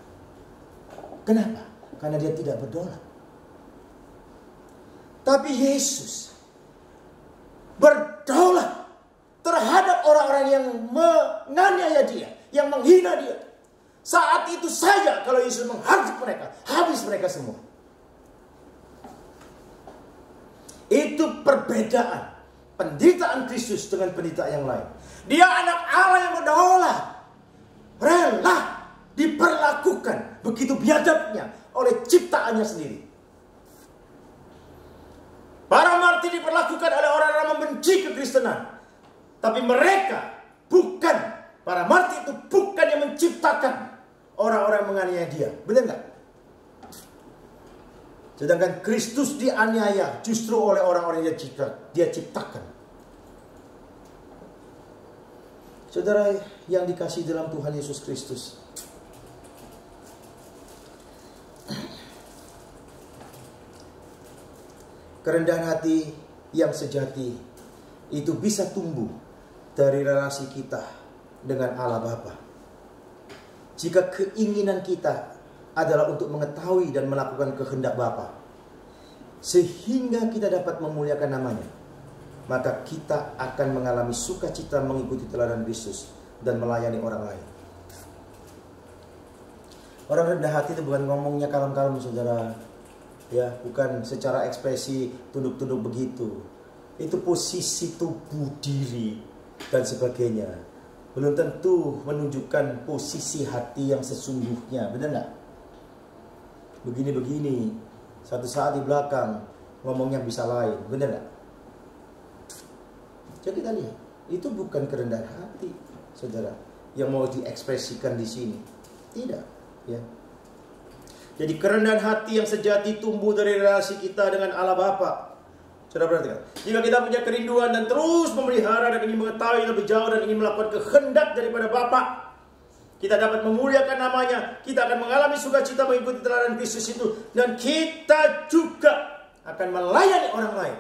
Kenapa? Karena dia tidak berdaulat. Tapi Yesus berdaulat terhadap orang-orang yang menganiaya dia, yang menghina dia. Saat itu saja kalau Yesus menghardik mereka, habis mereka semua. Itu perbedaan penderitaan Kristus dengan penderitaan yang lain. Dia anak Allah yang berdaulat, rela diperlakukan begitu biadabnya oleh ciptaannya sendiri. Para martir diperlakukan oleh orang-orang membenci kekristenan. Tapi mereka bukan, para martir itu bukan yang menciptakan orang-orang yang menganiaya dia. Benar nggak? Sedangkan Kristus dianiaya justru oleh orang-orang yang dia ciptakan. Saudara yang dikasihi dalam Tuhan Yesus Kristus, kerendahan hati yang sejati itu bisa tumbuh dari relasi kita dengan Allah Bapa. Jika keinginan kita adalah untuk mengetahui dan melakukan kehendak Bapa, sehingga kita dapat memuliakan namanya, maka kita akan mengalami sukacita mengikuti teladan Kristus dan melayani orang lain. Orang rendah hati itu bukan ngomongnya kalem-kalem, saudara. Ya, bukan secara ekspresi tunduk-tunduk begitu. Itu posisi tubuh diri dan sebagainya. Belum tentu menunjukkan posisi hati yang sesungguhnya. Benar nggak? Begini-begini, satu saat di belakang ngomongnya bisa lain. Benar nggak? Jadi kita lihat, itu bukan kerendahan hati, saudara, yang mau diekspresikan di sini. Tidak, ya. Jadi kerendahan hati yang sejati tumbuh dari relasi kita dengan Allah Bapa. Saudara perhatikan, jika kita punya kerinduan dan terus memelihara dan ingin mengetahui lebih jauh dan ingin melakukan kehendak daripada Bapa, kita dapat memuliakan namanya. Kita akan mengalami sukacita mengikuti teladan Kristus itu, dan kita juga akan melayani orang lain.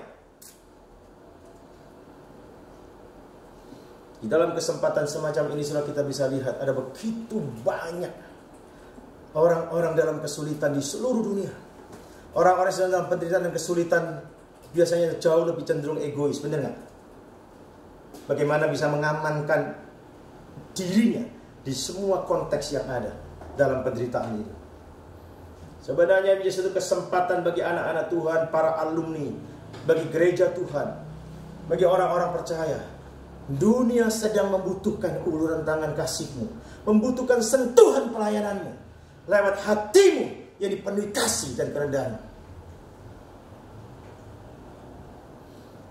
Di dalam kesempatan semacam ini sudah kita bisa lihat ada begitu banyak orang-orang dalam kesulitan di seluruh dunia. Orang-orang yang sedang dalam penderitaan dan kesulitan biasanya jauh lebih cenderung egois, benar nggak? Bagaimana bisa mengamankan dirinya di semua konteks yang ada dalam penderitaan ini. Sebenarnya menjadi satu kesempatan bagi anak-anak Tuhan, para alumni, bagi gereja Tuhan, bagi orang-orang percaya. Dunia sedang membutuhkan uluran tangan kasih-Mu, membutuhkan sentuhan pelayananmu lewat hatimu yang dipenuhi kasih dan kerendahan.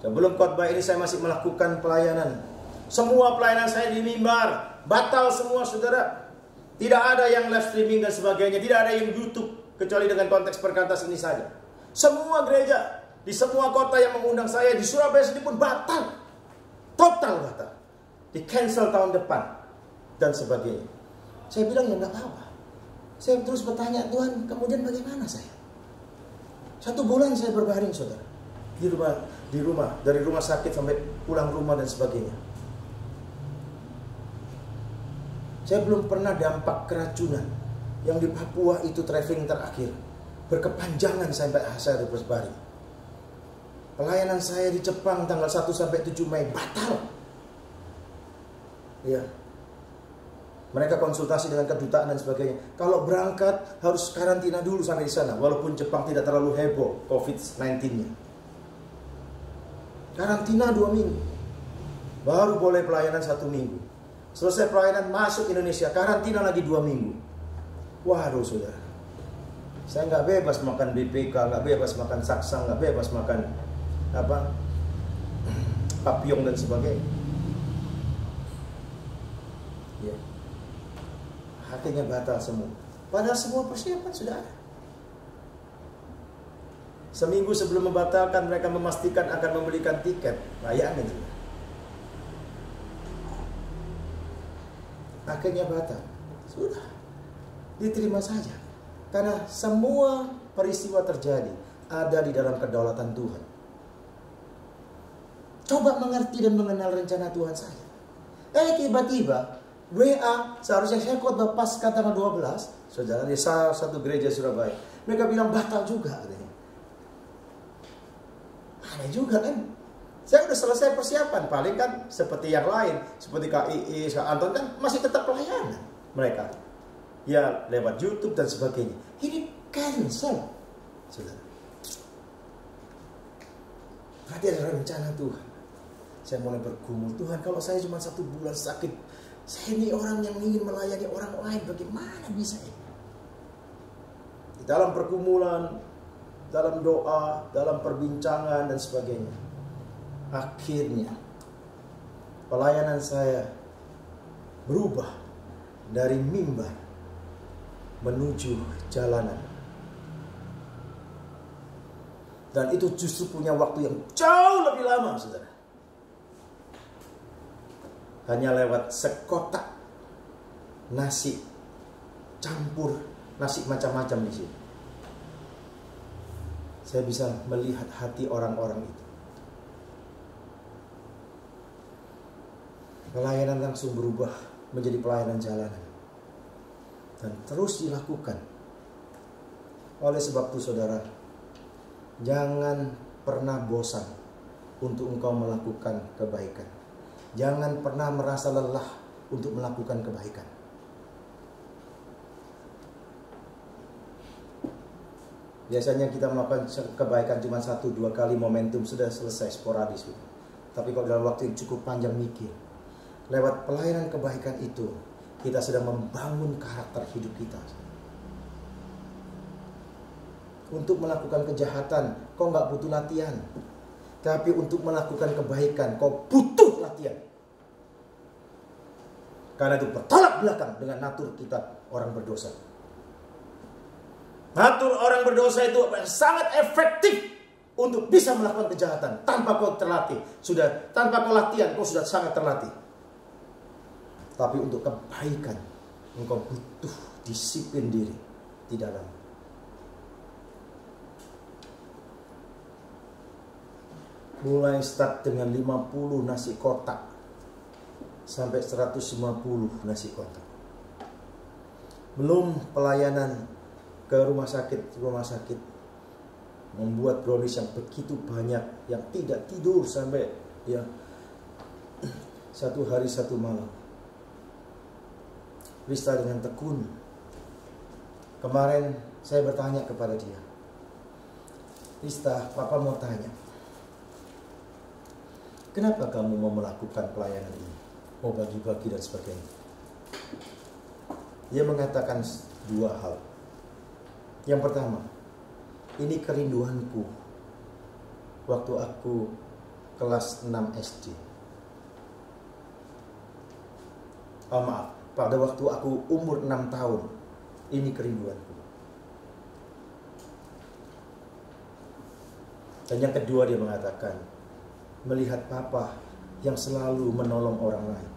Sebelum khotbah ini saya masih melakukan pelayanan. Semua pelayanan saya di mimbar batal semua, saudara. Tidak ada yang live streaming dan sebagainya, tidak ada yang YouTube, kecuali dengan konteks perkantas ini saja. Semua gereja di semua kota yang mengundang saya, di Surabaya sendiri pun batal. Total batal. Di cancel tahun depan dan sebagainya. Saya bilang ya nggak apa-apa. Saya terus bertanya, Tuhan, kemudian bagaimana saya? 1 bulan saya berbaring, saudara. Di rumah, dari rumah sakit sampai pulang rumah dan sebagainya. Saya belum pernah dampak keracunan yang di Papua itu traveling terakhir berkepanjangan sampai saya berbaring. Pelayanan saya di Jepang tanggal 1 sampai 7 Mei batal. Ya. Mereka konsultasi dengan kedutaan dan sebagainya. Kalau berangkat harus karantina dulu sampai di sana, walaupun Jepang tidak terlalu heboh COVID-19-nya. Karantina 2 minggu. Baru boleh pelayanan 1 minggu. Selesai pelayanan masuk Indonesia, karantina lagi 2 minggu. Waduh, saudara. Saya nggak bebas makan BPK, nggak bebas makan saksang, nggak bebas makan papillon dan sebagainya. Ya. Akhirnya batal semua. Padahal semua persiapan sudah ada. Seminggu sebelum membatalkan, mereka memastikan akan membelikan tiket. Bayangin juga. Akhirnya batal. Sudah. Diterima saja. Karena semua peristiwa terjadi ada di dalam kedaulatan Tuhan. Coba mengerti dan mengenal rencana Tuhan saja. Tiba-tiba WA, seharusnya saya khotbah Paskah tanggal 12, saudara, di salah satu gereja Surabaya. Mereka bilang batal juga. Aneh juga kan. Saya udah selesai persiapan, paling kan seperti yang lain, seperti KII, Anton kan masih tetap pelayanan mereka. Ya lewat YouTube dan sebagainya. Ini cancel, saudara. Berarti ada rencana Tuhan. Saya mulai bergumul, Tuhan, kalau saya cuma 1 bulan sakit, saya ini orang yang ingin melayani orang lain, bagaimana bisa ini? Di dalam pergumulan, dalam doa, dalam perbincangan dan sebagainya, akhirnya pelayanan saya berubah dari mimbar menuju jalanan. Dan itu justru punya waktu yang jauh lebih lama, saudara. Hanya lewat sekotak nasi campur, nasi macam-macam di sini, saya bisa melihat hati orang-orang itu. Pelayanan langsung berubah menjadi pelayanan jalanan. Dan terus dilakukan. Oleh sebab itu, saudara, jangan pernah bosan untuk engkau melakukan kebaikan. Jangan pernah merasa lelah untuk melakukan kebaikan. Biasanya kita melakukan kebaikan cuma 1-2 kali, momentum sudah selesai, sporadis. Tapi kalau dalam waktu yang cukup panjang mikir, lewat pelayanan kebaikan itu, kita sedang membangun karakter hidup kita. Untuk melakukan kejahatan, kau nggak butuh latihan. Tapi untuk melakukan kebaikan, kau butuh latihan. Karena itu bertolak belakang dengan natur kita orang berdosa. Natur orang berdosa itu sangat efektif untuk bisa melakukan kejahatan tanpa kau terlatih. Tanpa kau latihan, kau sudah sangat terlatih. Tapi untuk kebaikan, engkau butuh disiplin diri di dalam. Mulai start dengan 50 nasi kotak. sampai 150 nasi kotak. Belum pelayanan ke rumah sakit membuat brownies yang begitu banyak, yang tidak tidur sampai ya 1 hari 1 malam. Rista dengan tekun. Kemarin saya bertanya kepada dia, Rista, Papa mau tanya, kenapa kamu mau melakukan pelayanan ini? Mau bagi-bagi dan sebagainya. Dia mengatakan 2 hal. Yang pertama, ini kerinduanku waktu aku kelas 6 SD. Pada waktu aku umur 6 tahun. Ini kerinduanku. Dan yang kedua dia mengatakan, melihat Papa yang selalu menolong orang lain,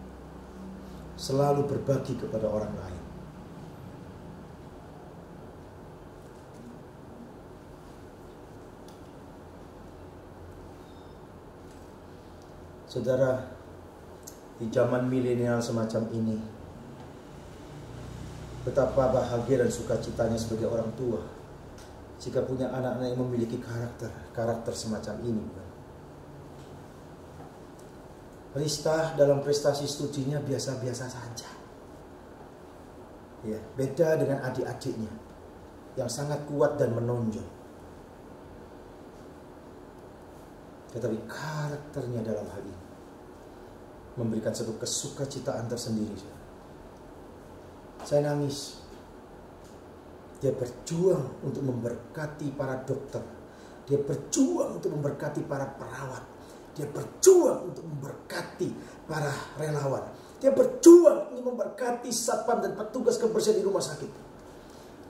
selalu berbagi kepada orang lain. Saudara, di zaman milenial semacam ini, betapa bahagia dan sukacitanya sebagai orang tua jika punya anak-anak yang memiliki karakter semacam ini. Rista dalam prestasi studinya biasa-biasa saja. Ya, beda dengan adik-adiknya yang sangat kuat dan menonjol. Tetapi karakternya dalam hal ini memberikan satu kesukacitaan tersendiri. Saya nangis. Dia berjuang untuk memberkati para dokter. Dia berjuang untuk memberkati para perawat. Dia berjuang untuk memberkati para relawan. Dia berjuang untuk memberkati satpam dan petugas kebersihan di rumah sakit.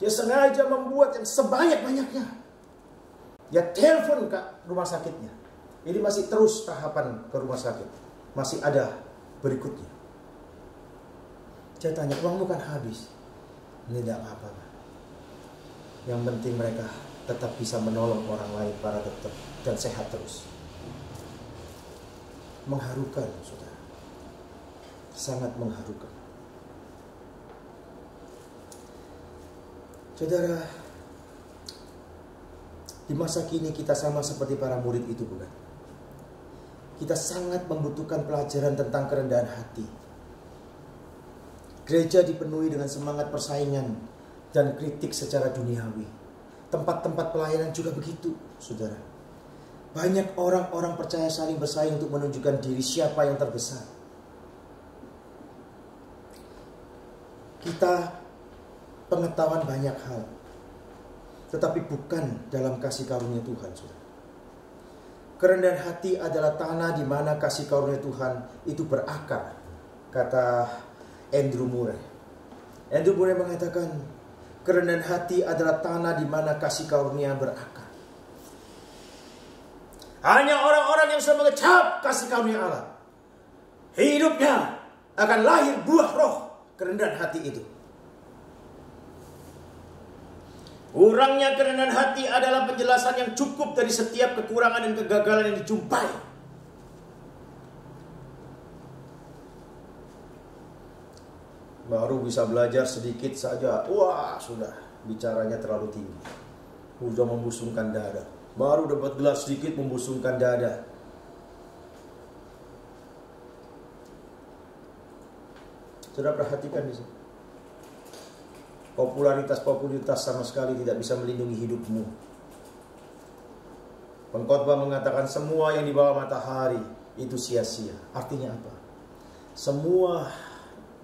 Dia sengaja membuat yang sebanyak-banyaknya. Dia telepon ke rumah sakitnya. Ini masih terus tahapan ke rumah sakit. Masih ada berikutnya. Saya tanya, uangmu kan habis. Ini tidak apa-apa. Yang penting mereka tetap bisa menolong orang lain, para dokter, dan sehat terus. Mengharukan, saudara. Sangat mengharukan. Saudara, di masa kini kita sama seperti para murid itu, bukan? Kita sangat membutuhkan pelajaran tentang kerendahan hati. Gereja dipenuhi dengan semangat persaingan dan kritik secara duniawi. Tempat-tempat pelayanan juga begitu, saudara. Banyak orang-orang percaya saling bersaing untuk menunjukkan diri siapa yang terbesar. Kita pengetahuan banyak hal, tetapi bukan dalam kasih karunia Tuhan, saudara. Kerendahan hati adalah tanah di mana kasih karunia Tuhan itu berakar, kata Andrew Murray. Andrew Murray mengatakan, kerendahan hati adalah tanah di mana kasih karunia berakar. Hanya orang-orang yang sudah mengecap kasih karunia Allah, hidupnya akan lahir buah roh kerendahan hati itu. Kurangnya kerendahan hati adalah penjelasan yang cukup dari setiap kekurangan dan kegagalan yang dijumpai. Baru bisa belajar sedikit saja, wah sudah bicaranya terlalu tinggi. Sudah membusungkan dada. Baru dapat gelas sedikit membusungkan dada. Sudah perhatikan di sini. Popularitas sama sekali tidak bisa melindungi hidupmu. Pengkhotbah mengatakan semua yang di bawah matahari itu sia-sia. Artinya apa? Semua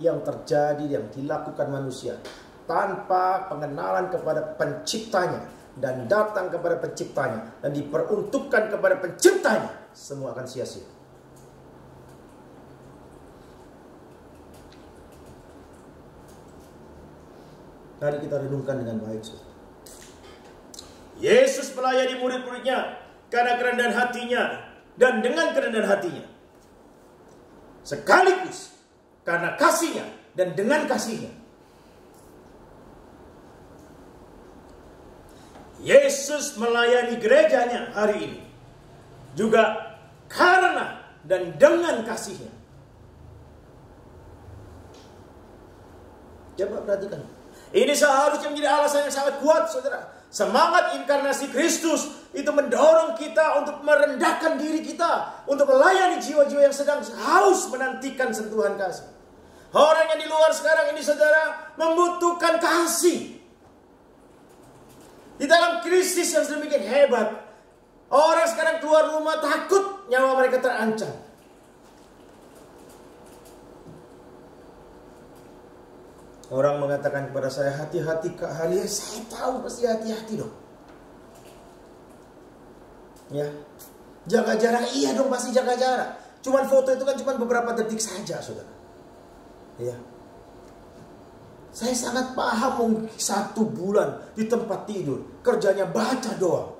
yang terjadi, yang dilakukan manusia tanpa pengenalan kepada penciptanya dan datang kepada penciptanya dan diperuntukkan kepada penciptanya, semua akan sia-sia. Mari kita renungkan dengan baik. Yesus melayani murid-muridnya karena kerendahan hatinya dan dengan kerendahan hatinya. Sekaligus karena kasihnya dan dengan kasihnya. Yesus melayani gerejanya hari ini juga karena dan dengan kasihnya. Coba perhatikan. Ini seharusnya menjadi alasan yang sangat kuat, saudara. Semangat inkarnasi Kristus itu mendorong kita untuk merendahkan diri kita, untuk melayani jiwa-jiwa yang sedang haus menantikan sentuhan kasih. Orang yang di luar sekarang ini, saudara, membutuhkan kasih. Di dalam krisis yang sedemikian hebat, orang sekarang keluar rumah takut nyawa mereka terancam. Orang mengatakan kepada saya, hati-hati Kak Haria. Saya tahu pasti hati-hati dong. Ya, jaga jarak, iya dong pasti jaga jarak. Cuman foto itu kan cuma beberapa detik saja, saudara. Ya, saya sangat paham 1 bulan di tempat tidur, kerjanya baca doang.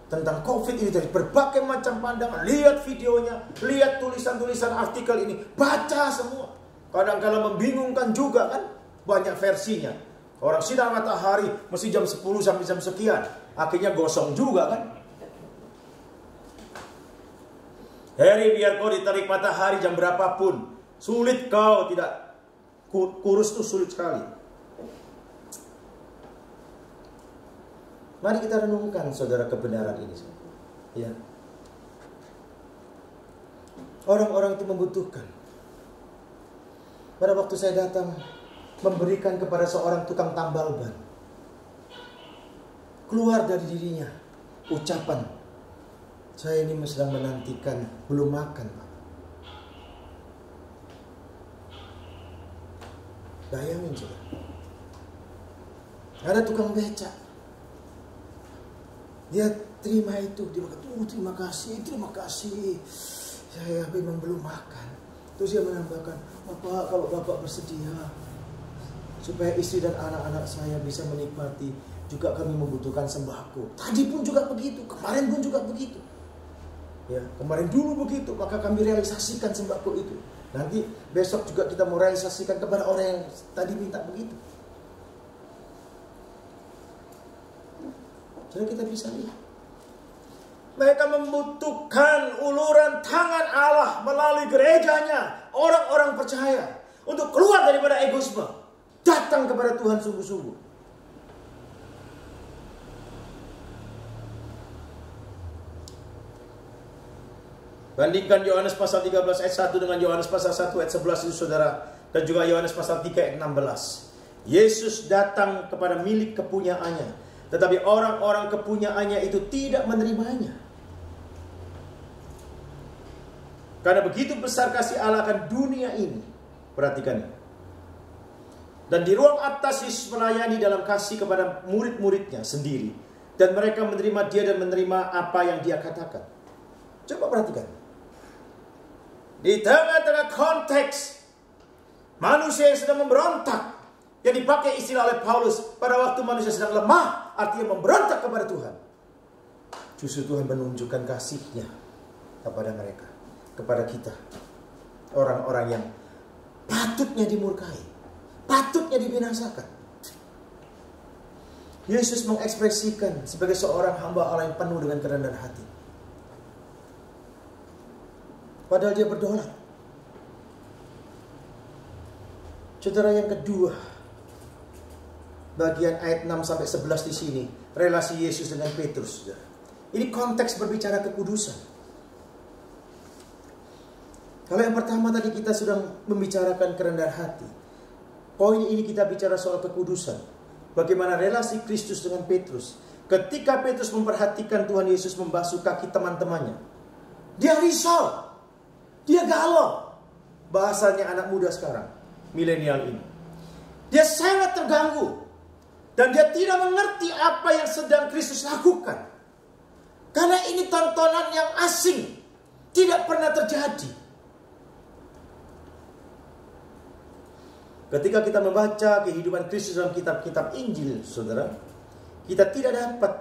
Tentang COVID ini dari berbagai macam pandangan, lihat videonya, lihat tulisan-tulisan artikel ini, baca semua. Kadang-kadang membingungkan juga kan, banyak versinya. Orang sinar matahari mesti jam 10 sampai jam sekian, akhirnya gosong juga kan. Heri, biar kau ditarik matahari jam berapapun, sulit kau tidak kurus tuh sulit sekali. Mari kita renungkan, saudara, kebenaran ini. Ya. Orang-orang itu membutuhkan. Pada waktu saya datang memberikan kepada seorang tukang tambal ban, keluar dari dirinya ucapan, saya ini sedang menantikan, belum makan Pak. Bayangin saudara, ada tukang beca, dia terima itu, dia berkata, terima kasih, saya memang belum makan. Terus dia menambahkan, Bapak, kalau Bapak bersedia supaya istri dan anak-anak saya bisa menikmati, juga kami membutuhkan sembako. Tadi pun juga begitu, kemarin pun juga begitu. Ya, kemarin dulu begitu, maka kami realisasikan sembako itu. Nanti besok juga kita mau realisasikan kepada orang yang tadi minta begitu. Jadi kita bisa lihat. Mereka membutuhkan uluran tangan Allah melalui gerejanya, orang-orang percaya, untuk keluar daripada egoisme, datang kepada Tuhan sungguh-sungguh. Bandingkan Yohanes pasal 13 ayat 1 dengan Yohanes pasal 1 ayat 11 itu, saudara, dan juga Yohanes pasal 3 ayat 16. Yesus datang kepada milik kepunyaannya, tetapi orang-orang kepunyaannya itu tidak menerimanya. Karena begitu besar kasih Allah akan dunia ini. Perhatikan. Dan di ruang atas Yesus melayani dalam kasih kepada murid-muridnya sendiri. Dan mereka menerima dia dan menerima apa yang dia katakan. Coba perhatikan. Di tengah-tengah konteks manusia yang sedang memberontak, yang dipakai istilah oleh Paulus pada waktu manusia sedang lemah, artinya memberontak kepada Tuhan. Justru Tuhan menunjukkan kasih-Nya kepada mereka, kepada kita, orang-orang yang patutnya dimurkai, patutnya dibinasakan. Yesus mengekspresikan sebagai seorang hamba Allah yang penuh dengan kerendahan hati, padahal dia berdolat. Saudara, yang kedua, bagian ayat 6 sampai 11 di sini, relasi Yesus dengan Petrus. Ini konteks berbicara kekudusan. Kalau yang pertama tadi kita sudah membicarakan kerendahan hati. Poin ini kita bicara soal kekudusan. Bagaimana relasi Kristus dengan Petrus. Ketika Petrus memperhatikan Tuhan Yesus membasuh kaki teman-temannya, dia risau, dia galau. Bahasanya anak muda sekarang, milenial ini. Dia sangat terganggu. Dan dia tidak mengerti apa yang sedang Kristus lakukan. Karena ini tontonan yang asing, tidak pernah terjadi. Ketika kita membaca kehidupan Kristus dalam kitab-kitab Injil, saudara, kita tidak dapat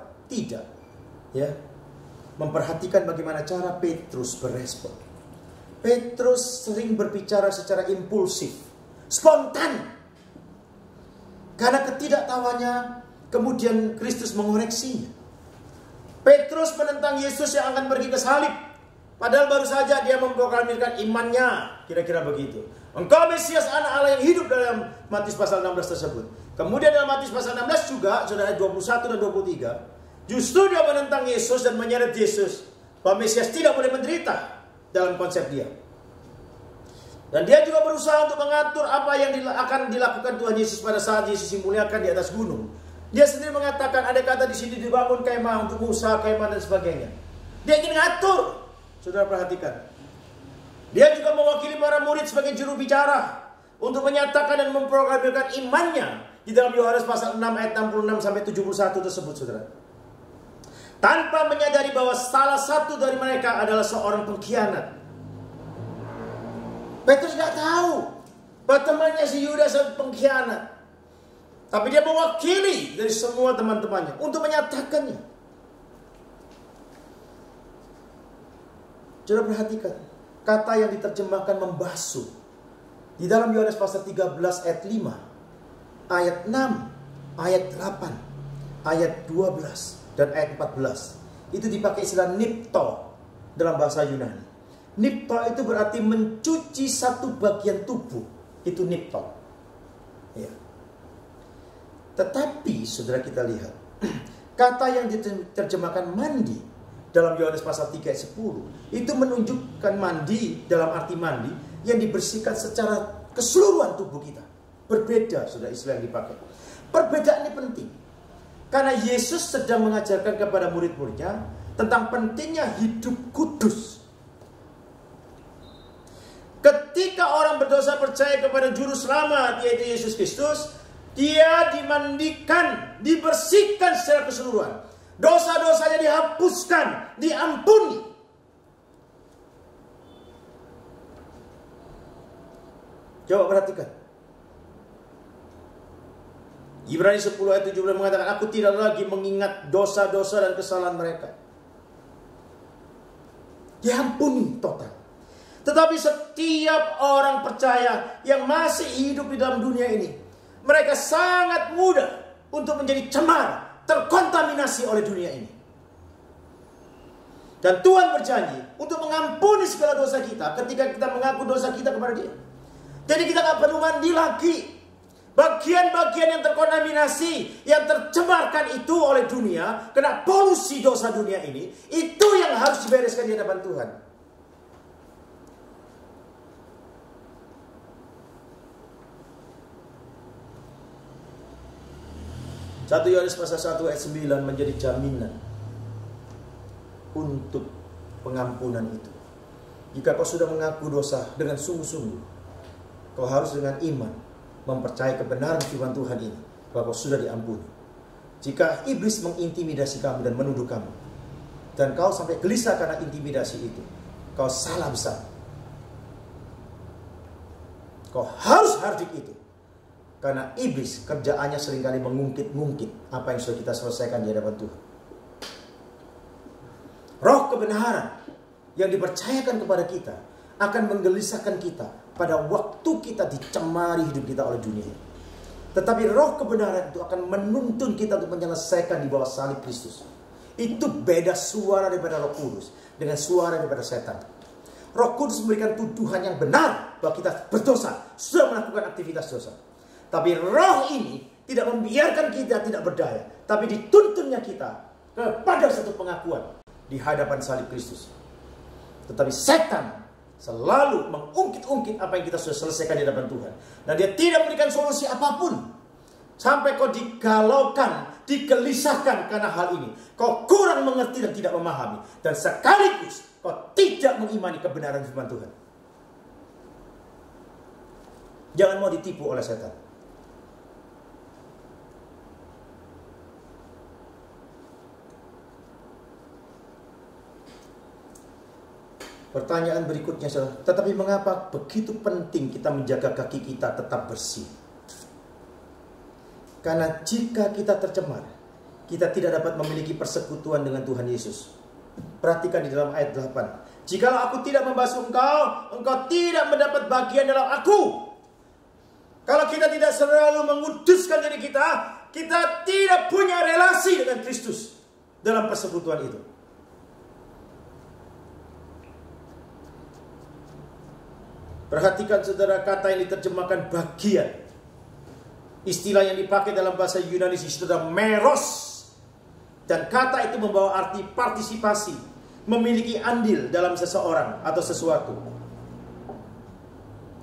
memperhatikan bagaimana cara Petrus berespon. Petrus sering berbicara secara impulsif, spontan. Karena ketidaktahuannya, kemudian Kristus mengoreksinya. Petrus menentang Yesus yang akan pergi ke salib. Padahal baru saja dia memproklamirkan imannya. Kira-kira begitu. Engkau Mesias anak Allah yang hidup dalam Matius pasal 16 tersebut. Kemudian dalam Matius pasal 16 juga, saudara, 21 dan 23. Justru dia menentang Yesus dan menyeret Yesus. Bahwa Mesias tidak boleh menderita dalam konsep dia. Dan dia juga berusaha untuk mengatur apa yang akan dilakukan Tuhan Yesus pada saat Yesus dimuliakan di atas gunung. Dia sendiri mengatakan ada kata di sini dibangun kemah untuk usaha kemah dan sebagainya. Dia ingin ngatur. Saudara perhatikan. Dia juga mewakili para murid sebagai juru bicara untuk menyatakan dan memproklamirkan imannya di dalam Yohanes pasal 6 ayat 66 sampai 71 tersebut, saudara. Tanpa menyadari bahwa salah satu dari mereka adalah seorang pengkhianat. Petrus gak tahu bahwa temannya si Yudas adalah pengkhianat. Tapi dia mewakili dari semua teman-temannya untuk menyatakannya. Saudara perhatikan, kata yang diterjemahkan membasuh di dalam Yohanes pasal 13 ayat 5, ayat 6, ayat 8, ayat 12 dan ayat 14. Itu dipakai istilah nipto dalam bahasa Yunani. Nipto itu berarti mencuci satu bagian tubuh. Itu nipto. Ya. Tetapi saudara kita lihat, kata yang diterjemahkan mandi dalam Yohanes pasal 3 ayat 10 itu menunjukkan mandi dalam arti mandi yang dibersihkan secara keseluruhan tubuh kita. Berbeda, saudara, istilah yang dipakai. Perbedaan ini penting karena Yesus sedang mengajarkan kepada murid-muridnya tentang pentingnya hidup kudus. Ketika orang berdosa percaya kepada juru selamat yaitu Yesus Kristus, dia dimandikan, dibersihkan secara keseluruhan. Dosa-dosanya dihapuskan, diampuni. Coba perhatikan. Ibrani 10 ayat 17 mengatakan, aku tidak lagi mengingat dosa-dosa dan kesalahan mereka. Diampuni total. Tetapi setiap orang percaya yang masih hidup di dalam dunia ini, mereka sangat mudah untuk menjadi cemar, terkontaminasi oleh dunia ini. Dan Tuhan berjanji untuk mengampuni segala dosa kita ketika kita mengaku dosa kita kepada Dia. Jadi kita gak perlu mandi lagi. Bagian-bagian yang terkontaminasi, yang tercemarkan itu oleh dunia, kena polusi dosa dunia ini, itu yang harus dibereskan di hadapan Tuhan. Satu Yohanes pasal 1 ayat 9 menjadi jaminan untuk pengampunan itu. Jika kau sudah mengaku dosa dengan sungguh-sungguh, kau harus dengan iman mempercayai kebenaran firman Tuhan ini, bahwa kau sudah diampuni. Jika iblis mengintimidasi kamu dan menuduh kamu, dan kau sampai gelisah karena intimidasi itu, kau salah besar. Kau harus hardik itu. Karena iblis kerjaannya seringkali mengungkit-ungkit apa yang sudah kita selesaikan di hadapan Tuhan. Roh kebenaran yang dipercayakan kepada kita akan menggelisahkan kita pada waktu kita dicemari hidup kita oleh dunia. Tetapi roh kebenaran itu akan menuntun kita untuk menyelesaikan di bawah salib Kristus. Itu beda suara daripada Roh Kudus dengan suara daripada setan. Roh Kudus memberikan tuduhan yang benar bahwa kita berdosa, sudah melakukan aktivitas dosa. Tapi roh ini tidak membiarkan kita tidak berdaya, tapi dituntunnya kita kepada satu pengakuan di hadapan salib Kristus. Tetapi setan selalu mengungkit-ungkit apa yang kita sudah selesaikan di hadapan Tuhan. Dan dia tidak memberikan solusi apapun. Sampai kau digalaukan, digelisahkan karena hal ini. Kau kurang mengerti dan tidak memahami. Dan sekaligus kau tidak mengimani kebenaran firman Tuhan. Jangan mau ditipu oleh setan. Pertanyaan berikutnya adalah, tetapi mengapa begitu penting kita menjaga kaki kita tetap bersih? Karena jika kita tercemar, kita tidak dapat memiliki persekutuan dengan Tuhan Yesus. Perhatikan di dalam ayat 8. Jikalau aku tidak membasuh engkau, engkau tidak mendapat bagian dalam aku. Kalau kita tidak selalu menguduskan diri kita, kita tidak punya relasi dengan Kristus dalam persekutuan itu. Perhatikan saudara, kata yang diterjemahkan bagian. Istilah yang dipakai dalam bahasa Yunani saudara, meros. Dan kata itu membawa arti partisipasi, memiliki andil dalam seseorang atau sesuatu.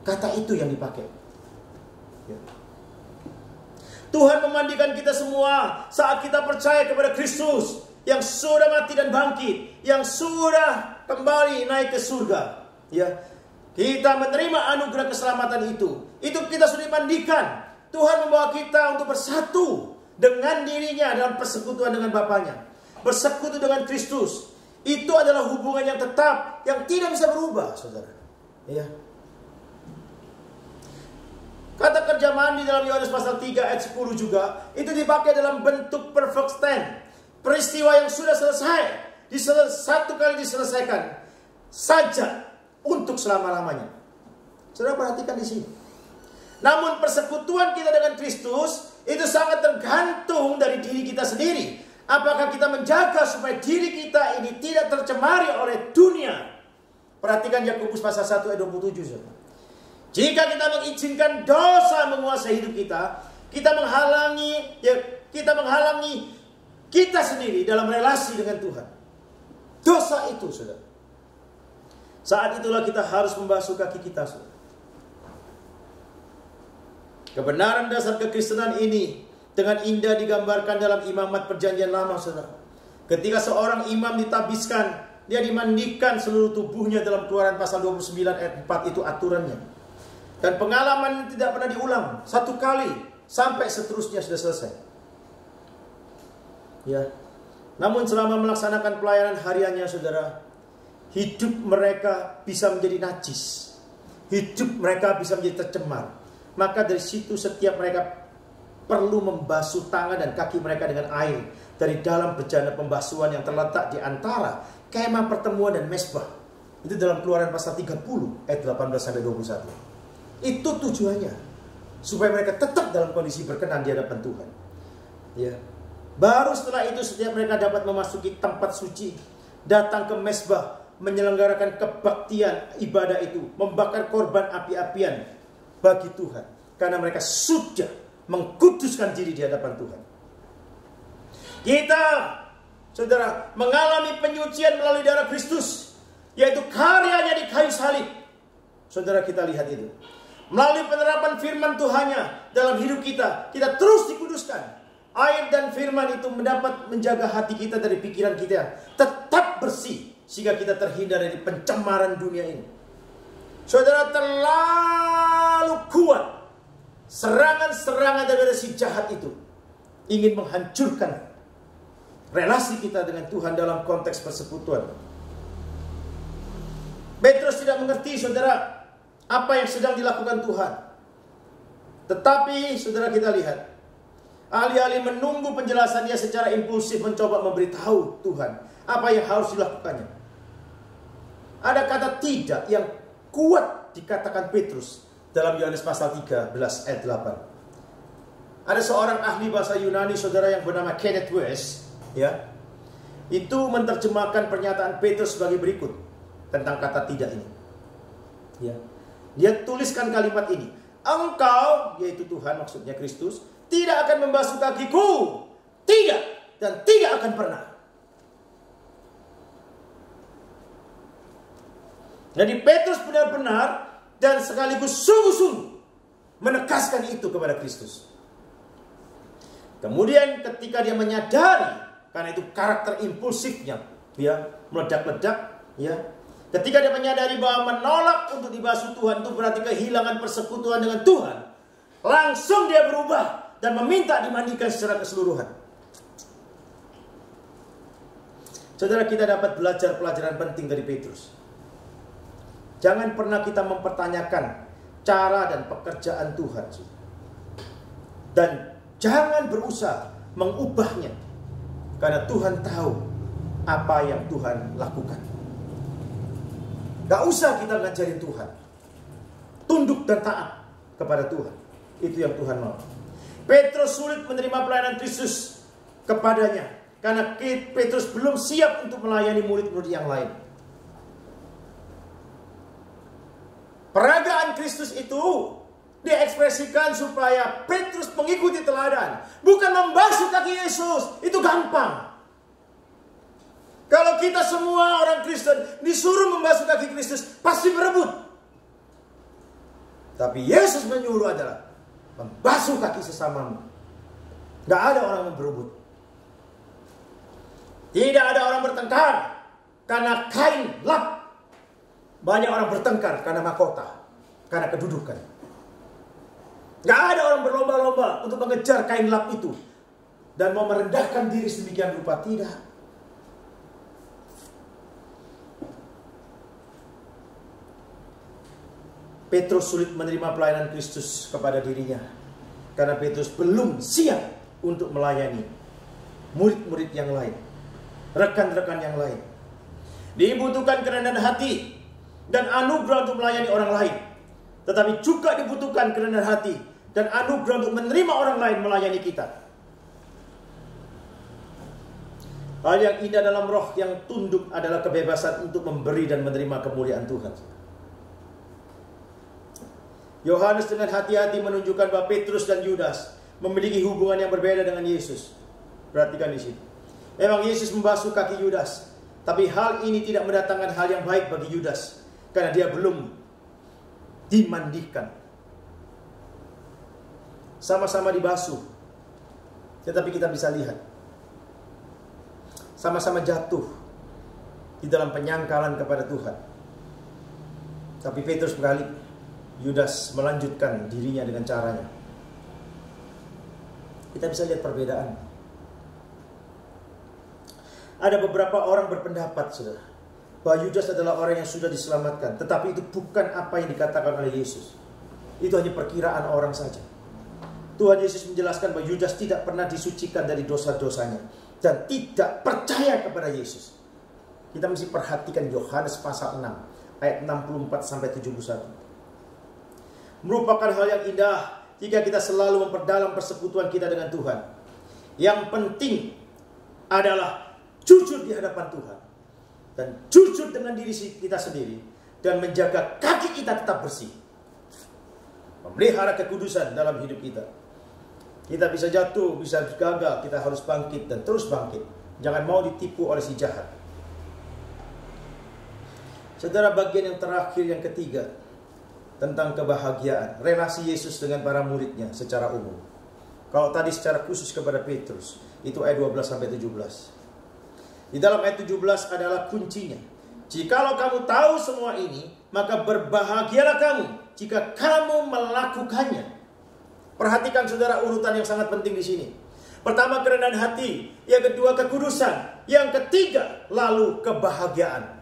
Kata itu yang dipakai. Ya. Tuhan memandikan kita semua saat kita percaya kepada Kristus yang sudah mati dan bangkit, yang sudah kembali naik ke surga. Ya, kita menerima anugerah keselamatan itu. Itu kita sudah dimandikan. Tuhan membawa kita untuk bersatu dengan dirinya dalam persekutuan dengan Bapaknya, bersekutu dengan Kristus. Itu adalah hubungan yang tetap, yang tidak bisa berubah, saudara. Ya. Kata kerja mandi dalam Yohanes pasal 3 ayat 10 juga, itu dipakai dalam bentuk perfect tense. Peristiwa yang sudah selesai, satu kali diselesaikan saja untuk selama-lamanya. Saudara perhatikan di sini. Namun persekutuan kita dengan Kristus itu sangat tergantung dari diri kita sendiri. Apakah kita menjaga supaya diri kita ini tidak tercemari oleh dunia? Perhatikan Yakobus pasal 1 ayat 27. Saudara. Jika kita mengizinkan dosa menguasai hidup kita, kita menghalangi kita sendiri dalam relasi dengan Tuhan. Dosa itu, saudara. Saat itulah kita harus membasuh kaki kita, saudara. Kebenaran dasar kekristenan ini dengan indah digambarkan dalam imamat perjanjian lama, saudara. Ketika seorang imam ditabiskan, dia dimandikan seluruh tubuhnya dalam Keluaran pasal 29 ayat 4, itu aturannya. Dan pengalaman ini tidak pernah diulang, satu kali sampai seterusnya sudah selesai. Ya. Namun selama melaksanakan pelayanan hariannya, saudara, hidup mereka bisa menjadi najis. Hidup mereka bisa menjadi tercemar. Maka dari situ setiap mereka perlu membasuh tangan dan kaki mereka dengan air dari dalam bejana pembasuhan yang terletak di antara kemah pertemuan dan mezbah. Itu dalam Keluaran pasal 30 ayat 18 sampai 21. Itu tujuannya supaya mereka tetap dalam kondisi berkenan di hadapan Tuhan. Ya. Baru setelah itu setiap mereka dapat memasuki tempat suci, datang ke mezbah, menyelenggarakan kebaktian ibadah itu, membakar korban api-apian bagi Tuhan, karena mereka sudah mengkuduskan diri di hadapan Tuhan. Kita, saudara, mengalami penyucian melalui darah Kristus, yaitu karyanya di kayu salib. Saudara, kita lihat itu. Melalui penerapan firman Tuhannya dalam hidup kita, kita terus dikuduskan. Air dan firman itu mendapat menjaga hati kita dari pikiran kita tetap bersih, sehingga kita terhindar dari pencemaran dunia ini. Saudara, terlalu kuat serangan-serangan dari si jahat itu ingin menghancurkan relasi kita dengan Tuhan dalam konteks persekutuan. Petrus tidak mengerti, saudara, apa yang sedang dilakukan Tuhan. Tetapi, saudara, kita lihat, alih-alih menunggu penjelasan, dia secara impulsif mencoba memberitahu Tuhan apa yang harus dilakukannya. Ada kata tidak yang kuat dikatakan Petrus dalam Yohanes pasal 13 ayat 8. Ada seorang ahli bahasa Yunani, saudara, yang bernama Kenneth West, ya. Itu menerjemahkan pernyataan Petrus sebagai berikut tentang kata tidak ini. Ya. Dia tuliskan kalimat ini. Engkau, yaitu Tuhan, maksudnya Kristus, tidak akan membasuh kakiku. Tidak, dan tidak akan pernah. Jadi Petrus benar-benar dan sekaligus sungguh-sungguh menekaskan itu kepada Kristus. Kemudian ketika dia menyadari, karena itu karakter impulsifnya, ya, meledak-ledak, ya. Ketika dia menyadari bahwa menolak untuk dibasuh Tuhan itu berarti kehilangan persekutuan dengan Tuhan, langsung dia berubah dan meminta dimandikan secara keseluruhan. Saudara, kita dapat belajar pelajaran penting dari Petrus. Jangan pernah kita mempertanyakan cara dan pekerjaan Tuhan. Dan jangan berusaha mengubahnya. Karena Tuhan tahu apa yang Tuhan lakukan. Gak usah kita ngajarin Tuhan. Tunduk dan taat kepada Tuhan. Itu yang Tuhan mau. Petrus sulit menerima pelayanan Kristus kepadanya. Karena Petrus belum siap untuk melayani murid-murid yang lain. Peragaan Kristus itu diekspresikan supaya Petrus mengikuti teladan, bukan membasuh kaki Yesus. Itu gampang. Kalau kita semua orang Kristen disuruh membasuh kaki Kristus, pasti berebut. Tapi Yesus menyuruh adalah membasuh kaki sesamamu. Gak ada orang yang berebut. Tidak ada orang bertengkar karena kain lap. Banyak orang bertengkar karena mahkota, karena kedudukan. Gak ada orang berlomba-lomba untuk mengejar kain lap itu dan mau merendahkan diri sedemikian rupa. Tidak. Petrus sulit menerima pelayanan Kristus kepada dirinya karena Petrus belum siap untuk melayani murid-murid yang lain, rekan-rekan yang lain. Dibutuhkan kerendahan hati dan anugerah untuk melayani orang lain, tetapi juga dibutuhkan kerendahan hati dan anugerah untuk menerima orang lain melayani kita. Hal yang indah dalam roh yang tunduk adalah kebebasan untuk memberi dan menerima kemuliaan Tuhan. Yohanes dengan hati-hati menunjukkan bahwa Petrus dan Yudas memiliki hubungan yang berbeda dengan Yesus. Perhatikan di sini. Memang Yesus membasuh kaki Yudas, tapi hal ini tidak mendatangkan hal yang baik bagi Yudas karena dia belum dimandikan. Sama-sama dibasuh, tetapi kita bisa lihat sama-sama jatuh di dalam penyangkalan kepada Tuhan. Tapi Petrus berbalik. Yudas melanjutkan dirinya dengan caranya. Kita bisa lihat perbedaan. Ada beberapa orang berpendapat, saudara, bahwa Yudas adalah orang yang sudah diselamatkan. Tetapi itu bukan apa yang dikatakan oleh Yesus. Itu hanya perkiraan orang saja. Tuhan Yesus menjelaskan bahwa Yudas tidak pernah disucikan dari dosa-dosanya dan tidak percaya kepada Yesus. Kita mesti perhatikan Yohanes pasal 6 ayat 64-71. Merupakan hal yang indah jika kita selalu memperdalam persekutuan kita dengan Tuhan. Yang penting adalah jujur di hadapan Tuhan dan jujur dengan diri kita sendiri dan menjaga kaki kita tetap bersih. Memelihara kekudusan dalam hidup kita. Kita bisa jatuh, bisa gagal, kita harus bangkit dan terus bangkit. Jangan mau ditipu oleh si jahat. Saudara, bagian yang terakhir, yang ketiga, tentang kebahagiaan, relasi Yesus dengan para muridnya secara umum. Kalau tadi secara khusus kepada Petrus, itu ayat 12-17. Di dalam ayat 17 adalah kuncinya. Jikalau kamu tahu semua ini, maka berbahagialah kamu jika kamu melakukannya. Perhatikan saudara urutan yang sangat penting di sini. Pertama kerendahan hati, yang kedua kekudusan, yang ketiga lalu kebahagiaan.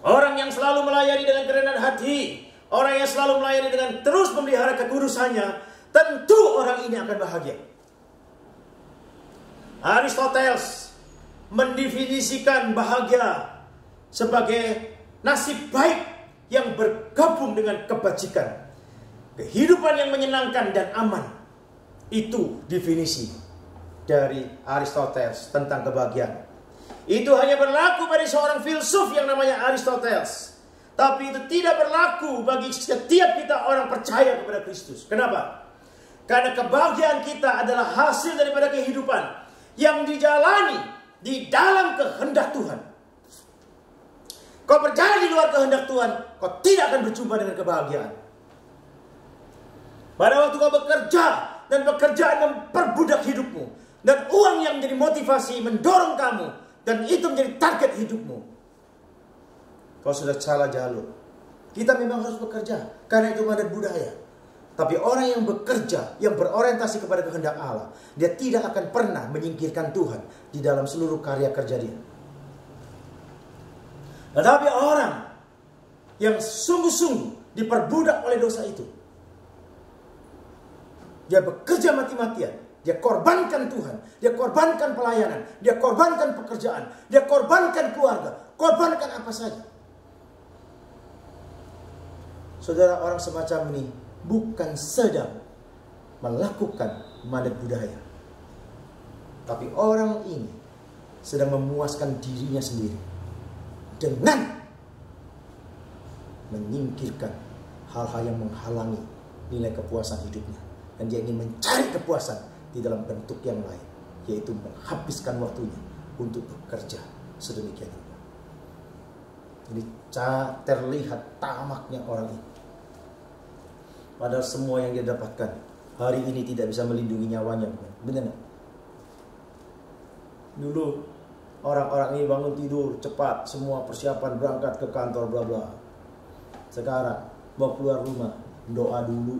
Orang yang selalu melayani dengan kerendahan hati, orang yang selalu melayani dengan terus memelihara kekudusannya, tentu orang ini akan bahagia. Aristoteles mendefinisikan bahagia sebagai nasib baik yang bergabung dengan kebajikan, kehidupan yang menyenangkan dan aman. Itu definisi dari Aristoteles tentang kebahagiaan. Itu hanya berlaku pada seorang filsuf yang namanya Aristoteles. Tapi itu tidak berlaku bagi setiap kita orang percaya kepada Kristus. Kenapa? Karena kebahagiaan kita adalah hasil daripada kehidupan yang dijalani di dalam kehendak Tuhan. Kau berjalan di luar kehendak Tuhan, kau tidak akan berjumpa dengan kebahagiaan. Pada waktu kau bekerja dan pekerjaan memperbudak hidupmu, dan uang yang menjadi motivasi mendorong kamu, dan itu menjadi target hidupmu, kau sudah salah jalur. Kita memang harus bekerja karena itu mandat budaya. Tapi orang yang bekerja, yang berorientasi kepada kehendak Allah, dia tidak akan pernah menyingkirkan Tuhan di dalam seluruh karya kerja dia. Tetapi orang yang sungguh-sungguh diperbudak oleh dosa itu, dia bekerja mati-matian, dia korbankan Tuhan, dia korbankan pelayanan, dia korbankan pekerjaan, dia korbankan keluarga, korbankan apa saja. Saudara, orang semacam ini bukan sedang melakukan mandat budaya, tapi orang ini sedang memuaskan dirinya sendiri dengan menyingkirkan hal-hal yang menghalangi nilai kepuasan hidupnya. Dan dia ingin mencari kepuasan di dalam bentuk yang lain, yaitu menghabiskan waktunya untuk bekerja sedemikian rupa. Jadi terlihat tamaknya orang ini. Padahal semua yang dia dapatkan hari ini tidak bisa melindungi nyawanya, bukan? Benar nggak? Dulu orang-orang ini bangun tidur cepat, semua persiapan berangkat ke kantor bla bla. Sekarang mau keluar rumah, doa dulu.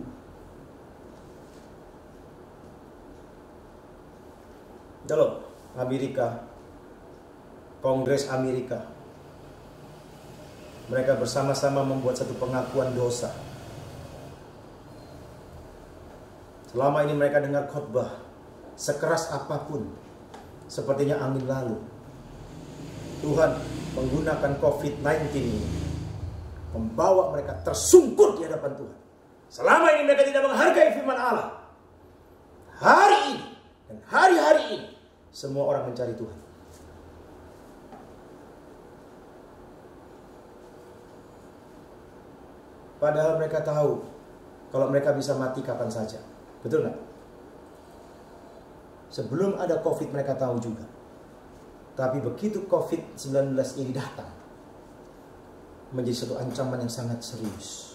Dalam Amerika, Kongres Amerika, mereka bersama-sama membuat satu pengakuan dosa. Selama ini mereka dengar khotbah sekeras apapun, sepertinya angin lalu. Tuhan menggunakan COVID-19 ini membawa mereka tersungkur di hadapan Tuhan. Selama ini mereka tidak menghargai firman Allah. Hari ini dan hari-hari ini semua orang mencari Tuhan. Padahal mereka tahu kalau mereka bisa mati kapan saja. Betul nggak? Sebelum ada COVID mereka tahu juga. Tapi begitu COVID-19 ini datang, menjadi satu ancaman yang sangat serius.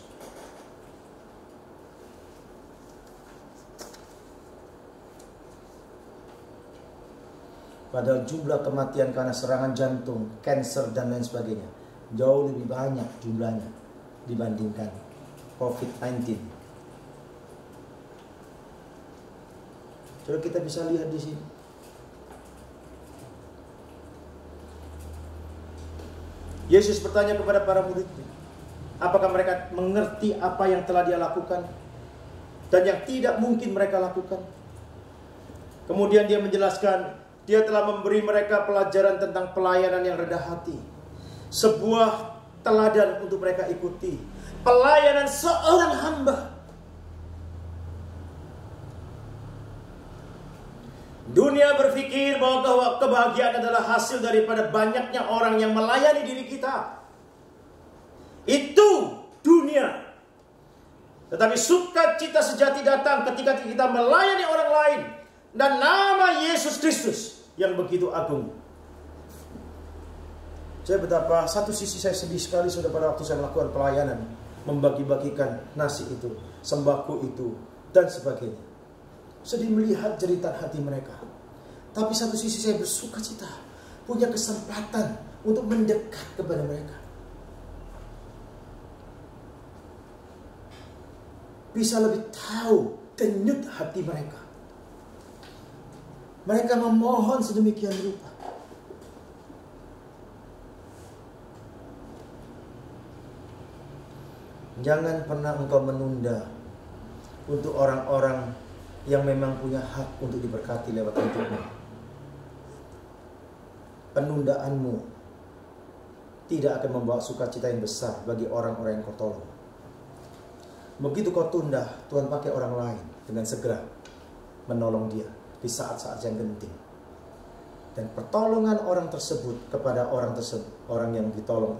Padahal jumlah kematian karena serangan jantung, kanker dan lain sebagainya jauh lebih banyak jumlahnya dibandingkan COVID-19. Coba kita bisa lihat di sini. Yesus bertanya kepada para muridnya, apakah mereka mengerti apa yang telah dia lakukan dan yang tidak mungkin mereka lakukan? Kemudian dia menjelaskan, dia telah memberi mereka pelajaran tentang pelayanan yang rendah hati. Sebuah teladan untuk mereka ikuti. Pelayanan seorang hamba. Dunia berpikir bahwa kebahagiaan adalah hasil daripada banyaknya orang yang melayani diri kita. Itu dunia. Tetapi sukacita sejati datang ketika kita melayani orang lain dan nama Yesus Kristus yang begitu agung. Saya betapa satu sisi saya sedih sekali sudah pada waktu saya melakukan pelayanan, membagi-bagikan nasi itu, sembako itu, dan sebagainya. Sedih melihat jeritan hati mereka. Tapi satu sisi saya bersuka cita, punya kesempatan untuk mendekat kepada mereka. Bisa lebih tahu denyut hati mereka. Mereka memohon sedemikian rupa. Jangan pernah engkau menunda untuk orang-orang yang memang punya hak untuk diberkati lewat hidupmu. Penundaanmu tidak akan membawa sukacita yang besar bagi orang-orang yang kau tolong. Begitu kau tunda, Tuhan pakai orang lain dengan segera menolong dia di saat-saat yang genting. Dan pertolongan orang tersebut kepada orang yang ditolong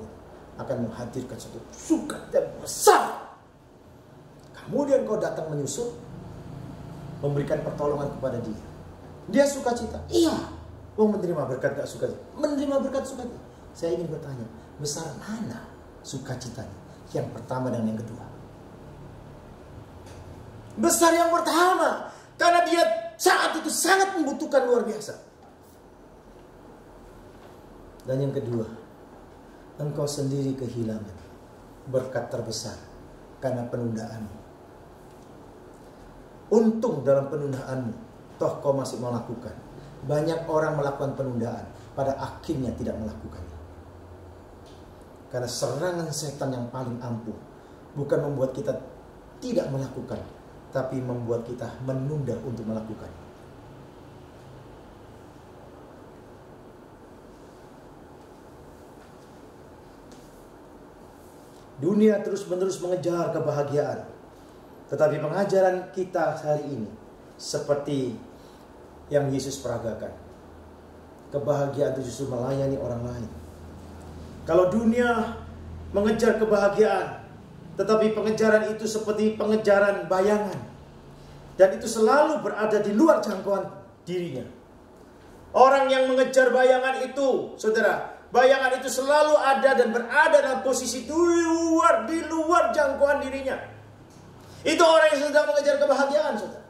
akan menghadirkan suatu sukacita besar. Kemudian kau datang menyusul, memberikan pertolongan kepada dia. Dia sukacita. Iya. Menerima berkat gak sukacita? Menerima berkat sukacita. Saya ingin bertanya, besar mana sukacitanya? Yang pertama dan yang kedua. Besar yang pertama. Karena dia saat itu sangat membutuhkan luar biasa. Dan yang kedua, engkau sendiri kehilangan berkat terbesar karena penundaanmu. Untung dalam penundaanmu, toh kau masih melakukan. Banyak orang melakukan penundaan, pada akhirnya tidak melakukannya. Karena serangan setan yang paling ampuh bukan membuat kita tidak melakukan, tapi membuat kita menunda untuk melakukan. Dunia terus-menerus mengejar kebahagiaan. Tetapi pengajaran kita hari ini seperti yang Yesus peragakan. Kebahagiaan itu justru melayani orang lain. Kalau dunia mengejar kebahagiaan, Tetapi pengejaran itu seperti pengejaran bayangan. Dan itu selalu berada di luar jangkauan dirinya. Orang yang mengejar bayangan itu, saudara, bayangan itu selalu ada dan berada dalam posisi di luar jangkauan dirinya. Itu orang yang sedang mengejar kebahagiaan, saudara.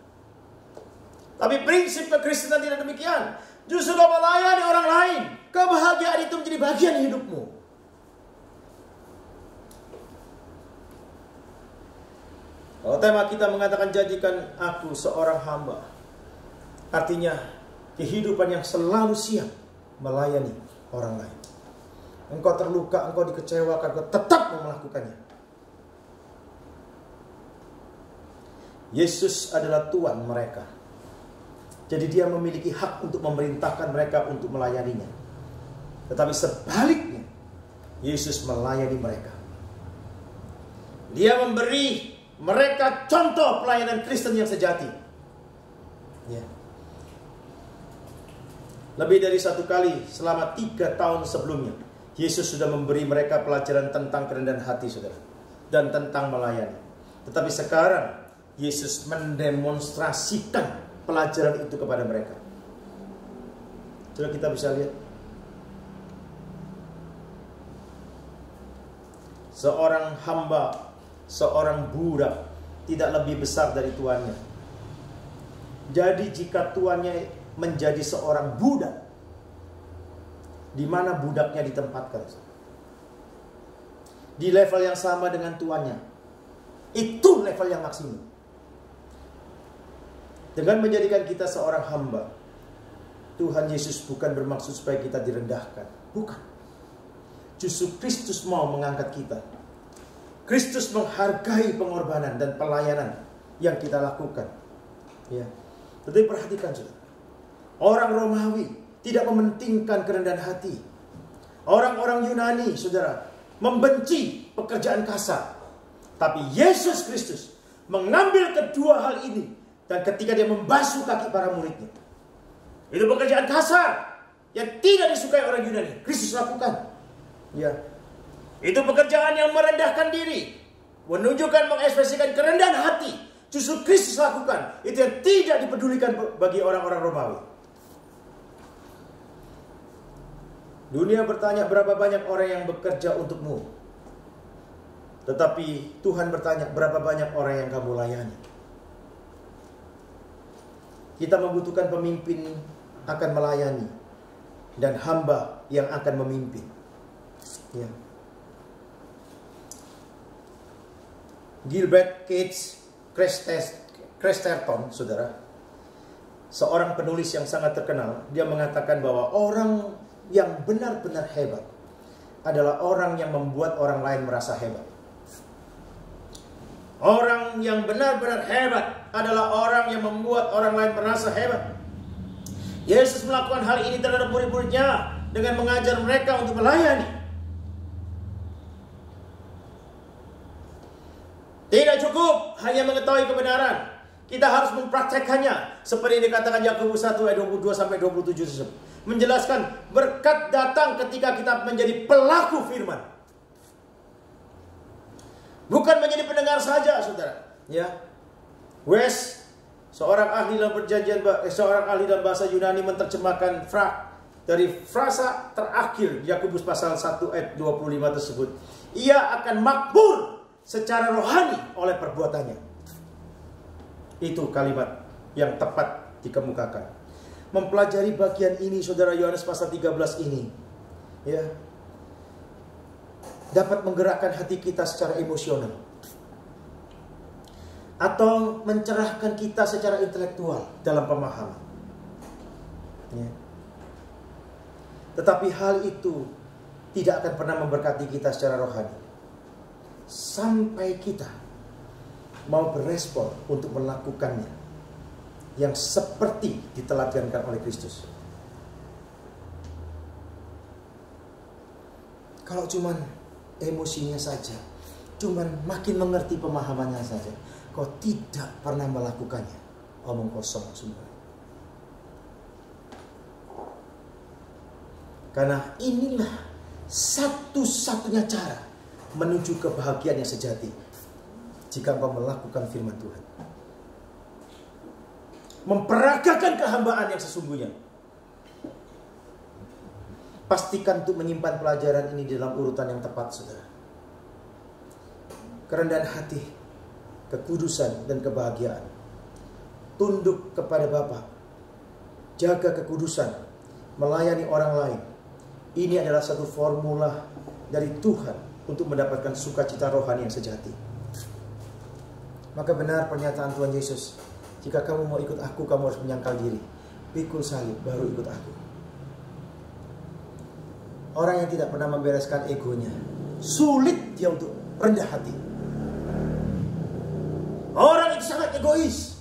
Tapi prinsip kekristenan tidak demikian. Justru kau melayani orang lain, kebahagiaan itu menjadi bagian hidupmu. Kalau tema kita mengatakan jadikan aku seorang hamba, artinya kehidupan yang selalu siap melayani orang lain. Engkau terluka, engkau dikecewakan, engkau tetap melakukannya. Yesus adalah Tuhan mereka. Jadi dia memiliki hak untuk memerintahkan mereka untuk melayaninya. Tetapi sebaliknya, Yesus melayani mereka. Dia memberi mereka contoh pelayanan Kristen yang sejati. Ya. Lebih dari satu kali selama 3 tahun sebelumnya, Yesus sudah memberi mereka pelajaran tentang kerendahan hati, saudara, dan tentang melayani. Tetapi sekarang Yesus mendemonstrasikan pelajaran itu kepada mereka. Coba kita bisa lihat. Seorang hamba, seorang budak tidak lebih besar dari tuannya. Jadi jika tuannya menjadi seorang budak, di mana budaknya ditempatkan? Di level yang sama dengan tuannya. Itu level yang maksimum. Dengan menjadikan kita seorang hamba, Tuhan Yesus bukan bermaksud supaya kita direndahkan. Bukan. Justru Kristus mau mengangkat kita. Kristus menghargai pengorbanan dan pelayanan yang kita lakukan. Ya. Tetapi perhatikan, saudara. Orang Romawi tidak mementingkan kerendahan hati. Orang-orang Yunani, saudara, membenci pekerjaan kasar. Tapi Yesus Kristus mengambil kedua hal ini. Dan ketika dia membasuh kaki para muridnya, itu pekerjaan kasar yang tidak disukai orang Yunani, Kristus lakukan. Ya. Itu pekerjaan yang merendahkan diri, menunjukkan, mengekspresikan kerendahan hati, justru Kristus lakukan. Itu yang tidak dipedulikan bagi orang-orang Romawi. Dunia bertanya berapa banyak orang yang bekerja untukmu. Tetapi Tuhan bertanya berapa banyak orang yang kamu layani. Kita membutuhkan pemimpin akan melayani dan hamba yang akan memimpin. Ya. Gilbert Keith Chesterton, saudara, seorang penulis yang sangat terkenal, dia mengatakan bahwa orang yang benar-benar hebat adalah orang yang membuat orang lain merasa hebat. Orang yang benar-benar hebat adalah orang yang membuat orang lain merasa hebat. Yesus melakukan hal ini terhadap murid-muridnya dengan mengajar mereka untuk melayani. Tidak cukup hanya mengetahui kebenaran. Kita harus mempraktekkannya. Seperti yang dikatakan Yakobus 1 ayat 22 sampai 27 tersebut. Menjelaskan berkat datang ketika kita menjadi pelaku firman. Bukan menjadi pendengar saja, saudara. Ya, Wes, seorang ahli dalam bahasa Yunani menerjemahkan dari frasa terakhir Yakobus pasal 1 ayat 25 tersebut. Ia akan makmur secara rohani oleh perbuatannya. Itu kalimat yang tepat dikemukakan. Mempelajari bagian ini, saudara, Yohanes pasal 13 ini, ya, dapat menggerakkan hati kita secara emosional. Atau mencerahkan kita secara intelektual dalam pemahaman. Ya. Tetapi hal itu tidak akan pernah memberkati kita secara rohani. Sampai kita mau berespon untuk melakukannya. Yang seperti diteladankan oleh Kristus. Kalau cuman emosinya saja, cuman makin mengerti pemahamannya saja, kau tidak pernah melakukannya, omong kosong semua. Karena inilah satu-satunya cara menuju kebahagiaan yang sejati jika engkau melakukan firman Tuhan. Memperagakan kehambaan yang sesungguhnya. Pastikan untuk menyimpan pelajaran ini di dalam urutan yang tepat, saudara. Kerendahan hati, kekudusan, dan kebahagiaan. Tunduk kepada Bapa, jaga kekudusan, melayani orang lain. Ini adalah satu formula dari Tuhan untuk mendapatkan sukacita rohani yang sejati. Maka benar pernyataan Tuhan Yesus, jika kamu mau ikut aku, kamu harus menyangkal diri, pikul salib, baru ikut aku. Orang yang tidak pernah membereskan egonya, sulit dia untuk rendah hati. Orang itu sangat egois.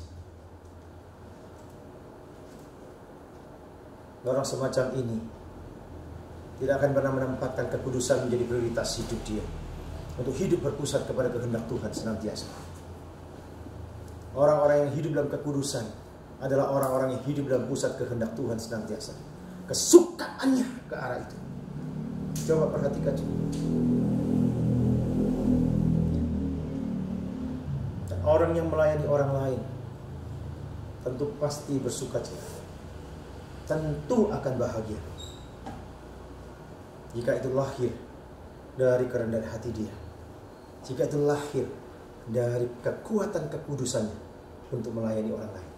Orang semacam ini tidak akan pernah menempatkan kekudusan menjadi prioritas hidup dia, untuk hidup berpusat kepada kehendak Tuhan senantiasa. Orang-orang yang hidup dalam kekudusan adalah orang-orang yang hidup dalam pusat kehendak Tuhan senantiasa. Kesukaannya ke arah itu. Coba perhatikan. Dan orang yang melayani orang lain tentu pasti bersukacita, tentu akan bahagia jika itu lahir dari kerendahan hati dia, jika itu lahir dari kekuatan kekudusannya untuk melayani orang lain.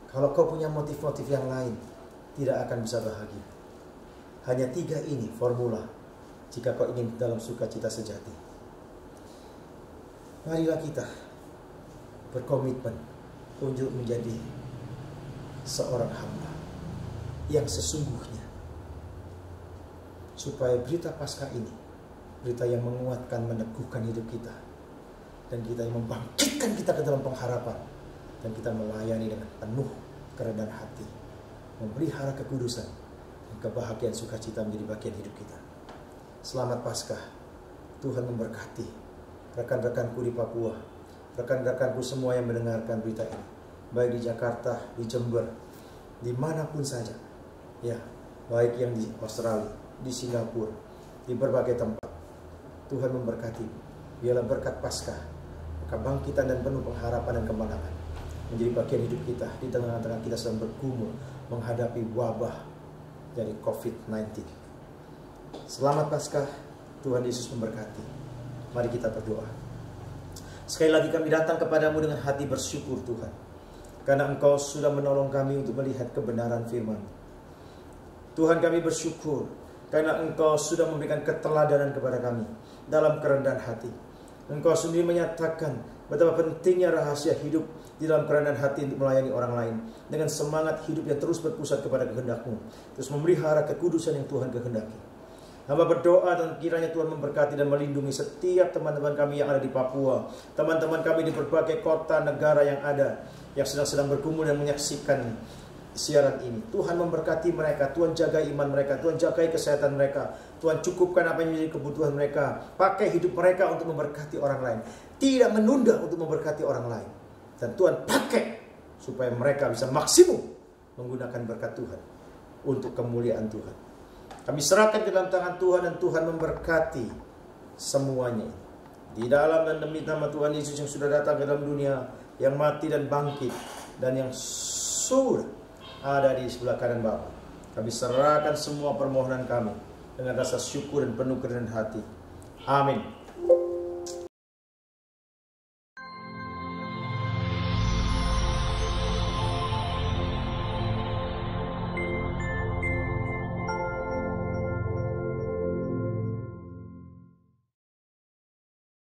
Kalau kau punya motif-motif yang lain, tidak akan bisa bahagia. Hanya 3 ini formula jika kau ingin dalam sukacita sejati. Marilah kita berkomitmen untuk menjadi seorang hamba yang sesungguhnya, supaya berita Paskah ini, berita yang menguatkan, meneguhkan hidup kita, dan kita yang membangkitkan kita ke dalam pengharapan, dan kita melayani dengan penuh kerendahan hati, memelihara kekudusan, dan kebahagiaan sukacita menjadi bagian hidup kita. Selamat Paskah. Tuhan memberkati rekan-rekanku di Papua, rekan-rekanku semua yang mendengarkan berita ini, baik di Jakarta, di Jember, dimanapun saja, ya, baik yang di Australia, di Singapura, di berbagai tempat. Tuhan memberkati. Biarlah berkat Paskah, kebangkitan dan penuh pengharapan dan kemenangan menjadi bagian hidup kita di tengah-tengah kita sedang bergumul menghadapi wabah dari COVID-19. Selamat Paskah. Tuhan Yesus memberkati. Mari kita berdoa. Sekali lagi kami datang kepadamu dengan hati bersyukur Tuhan, karena Engkau sudah menolong kami untuk melihat kebenaran firman. Tuhan, kami bersyukur karena Engkau sudah memberikan keteladanan kepada kami dalam kerendahan hati. Engkau sendiri menyatakan betapa pentingnya rahasia hidup di dalam kerendahan hati untuk melayani orang lain, dengan semangat hidup yang terus berpusat kepada kehendak-Mu, terus memelihara kekudusan yang Tuhan kehendaki. Hamba berdoa dan kiranya Tuhan memberkati dan melindungi setiap teman-teman kami yang ada di Papua, teman-teman kami di berbagai kota negara yang ada, yang sedang berkumpul dan menyaksikan siaran ini. Tuhan memberkati mereka, Tuhan jaga iman mereka, Tuhan jaga kesehatan mereka, Tuhan cukupkan apa yang menjadi kebutuhan mereka. Pakai hidup mereka untuk memberkati orang lain, tidak menunda untuk memberkati orang lain. Dan Tuhan pakai supaya mereka bisa maksimum menggunakan berkat Tuhan untuk kemuliaan Tuhan. Kami serahkan ke dalam tangan Tuhan, dan Tuhan memberkati semuanya. Di dalam dan demi nama Tuhan Yesus yang sudah datang ke dalam dunia, yang mati dan bangkit, dan yang sudah ada di sebelah kanan Bapa. Kami serahkan semua permohonan kami dengan rasa syukur dan penuh kerendahan hati. Amin.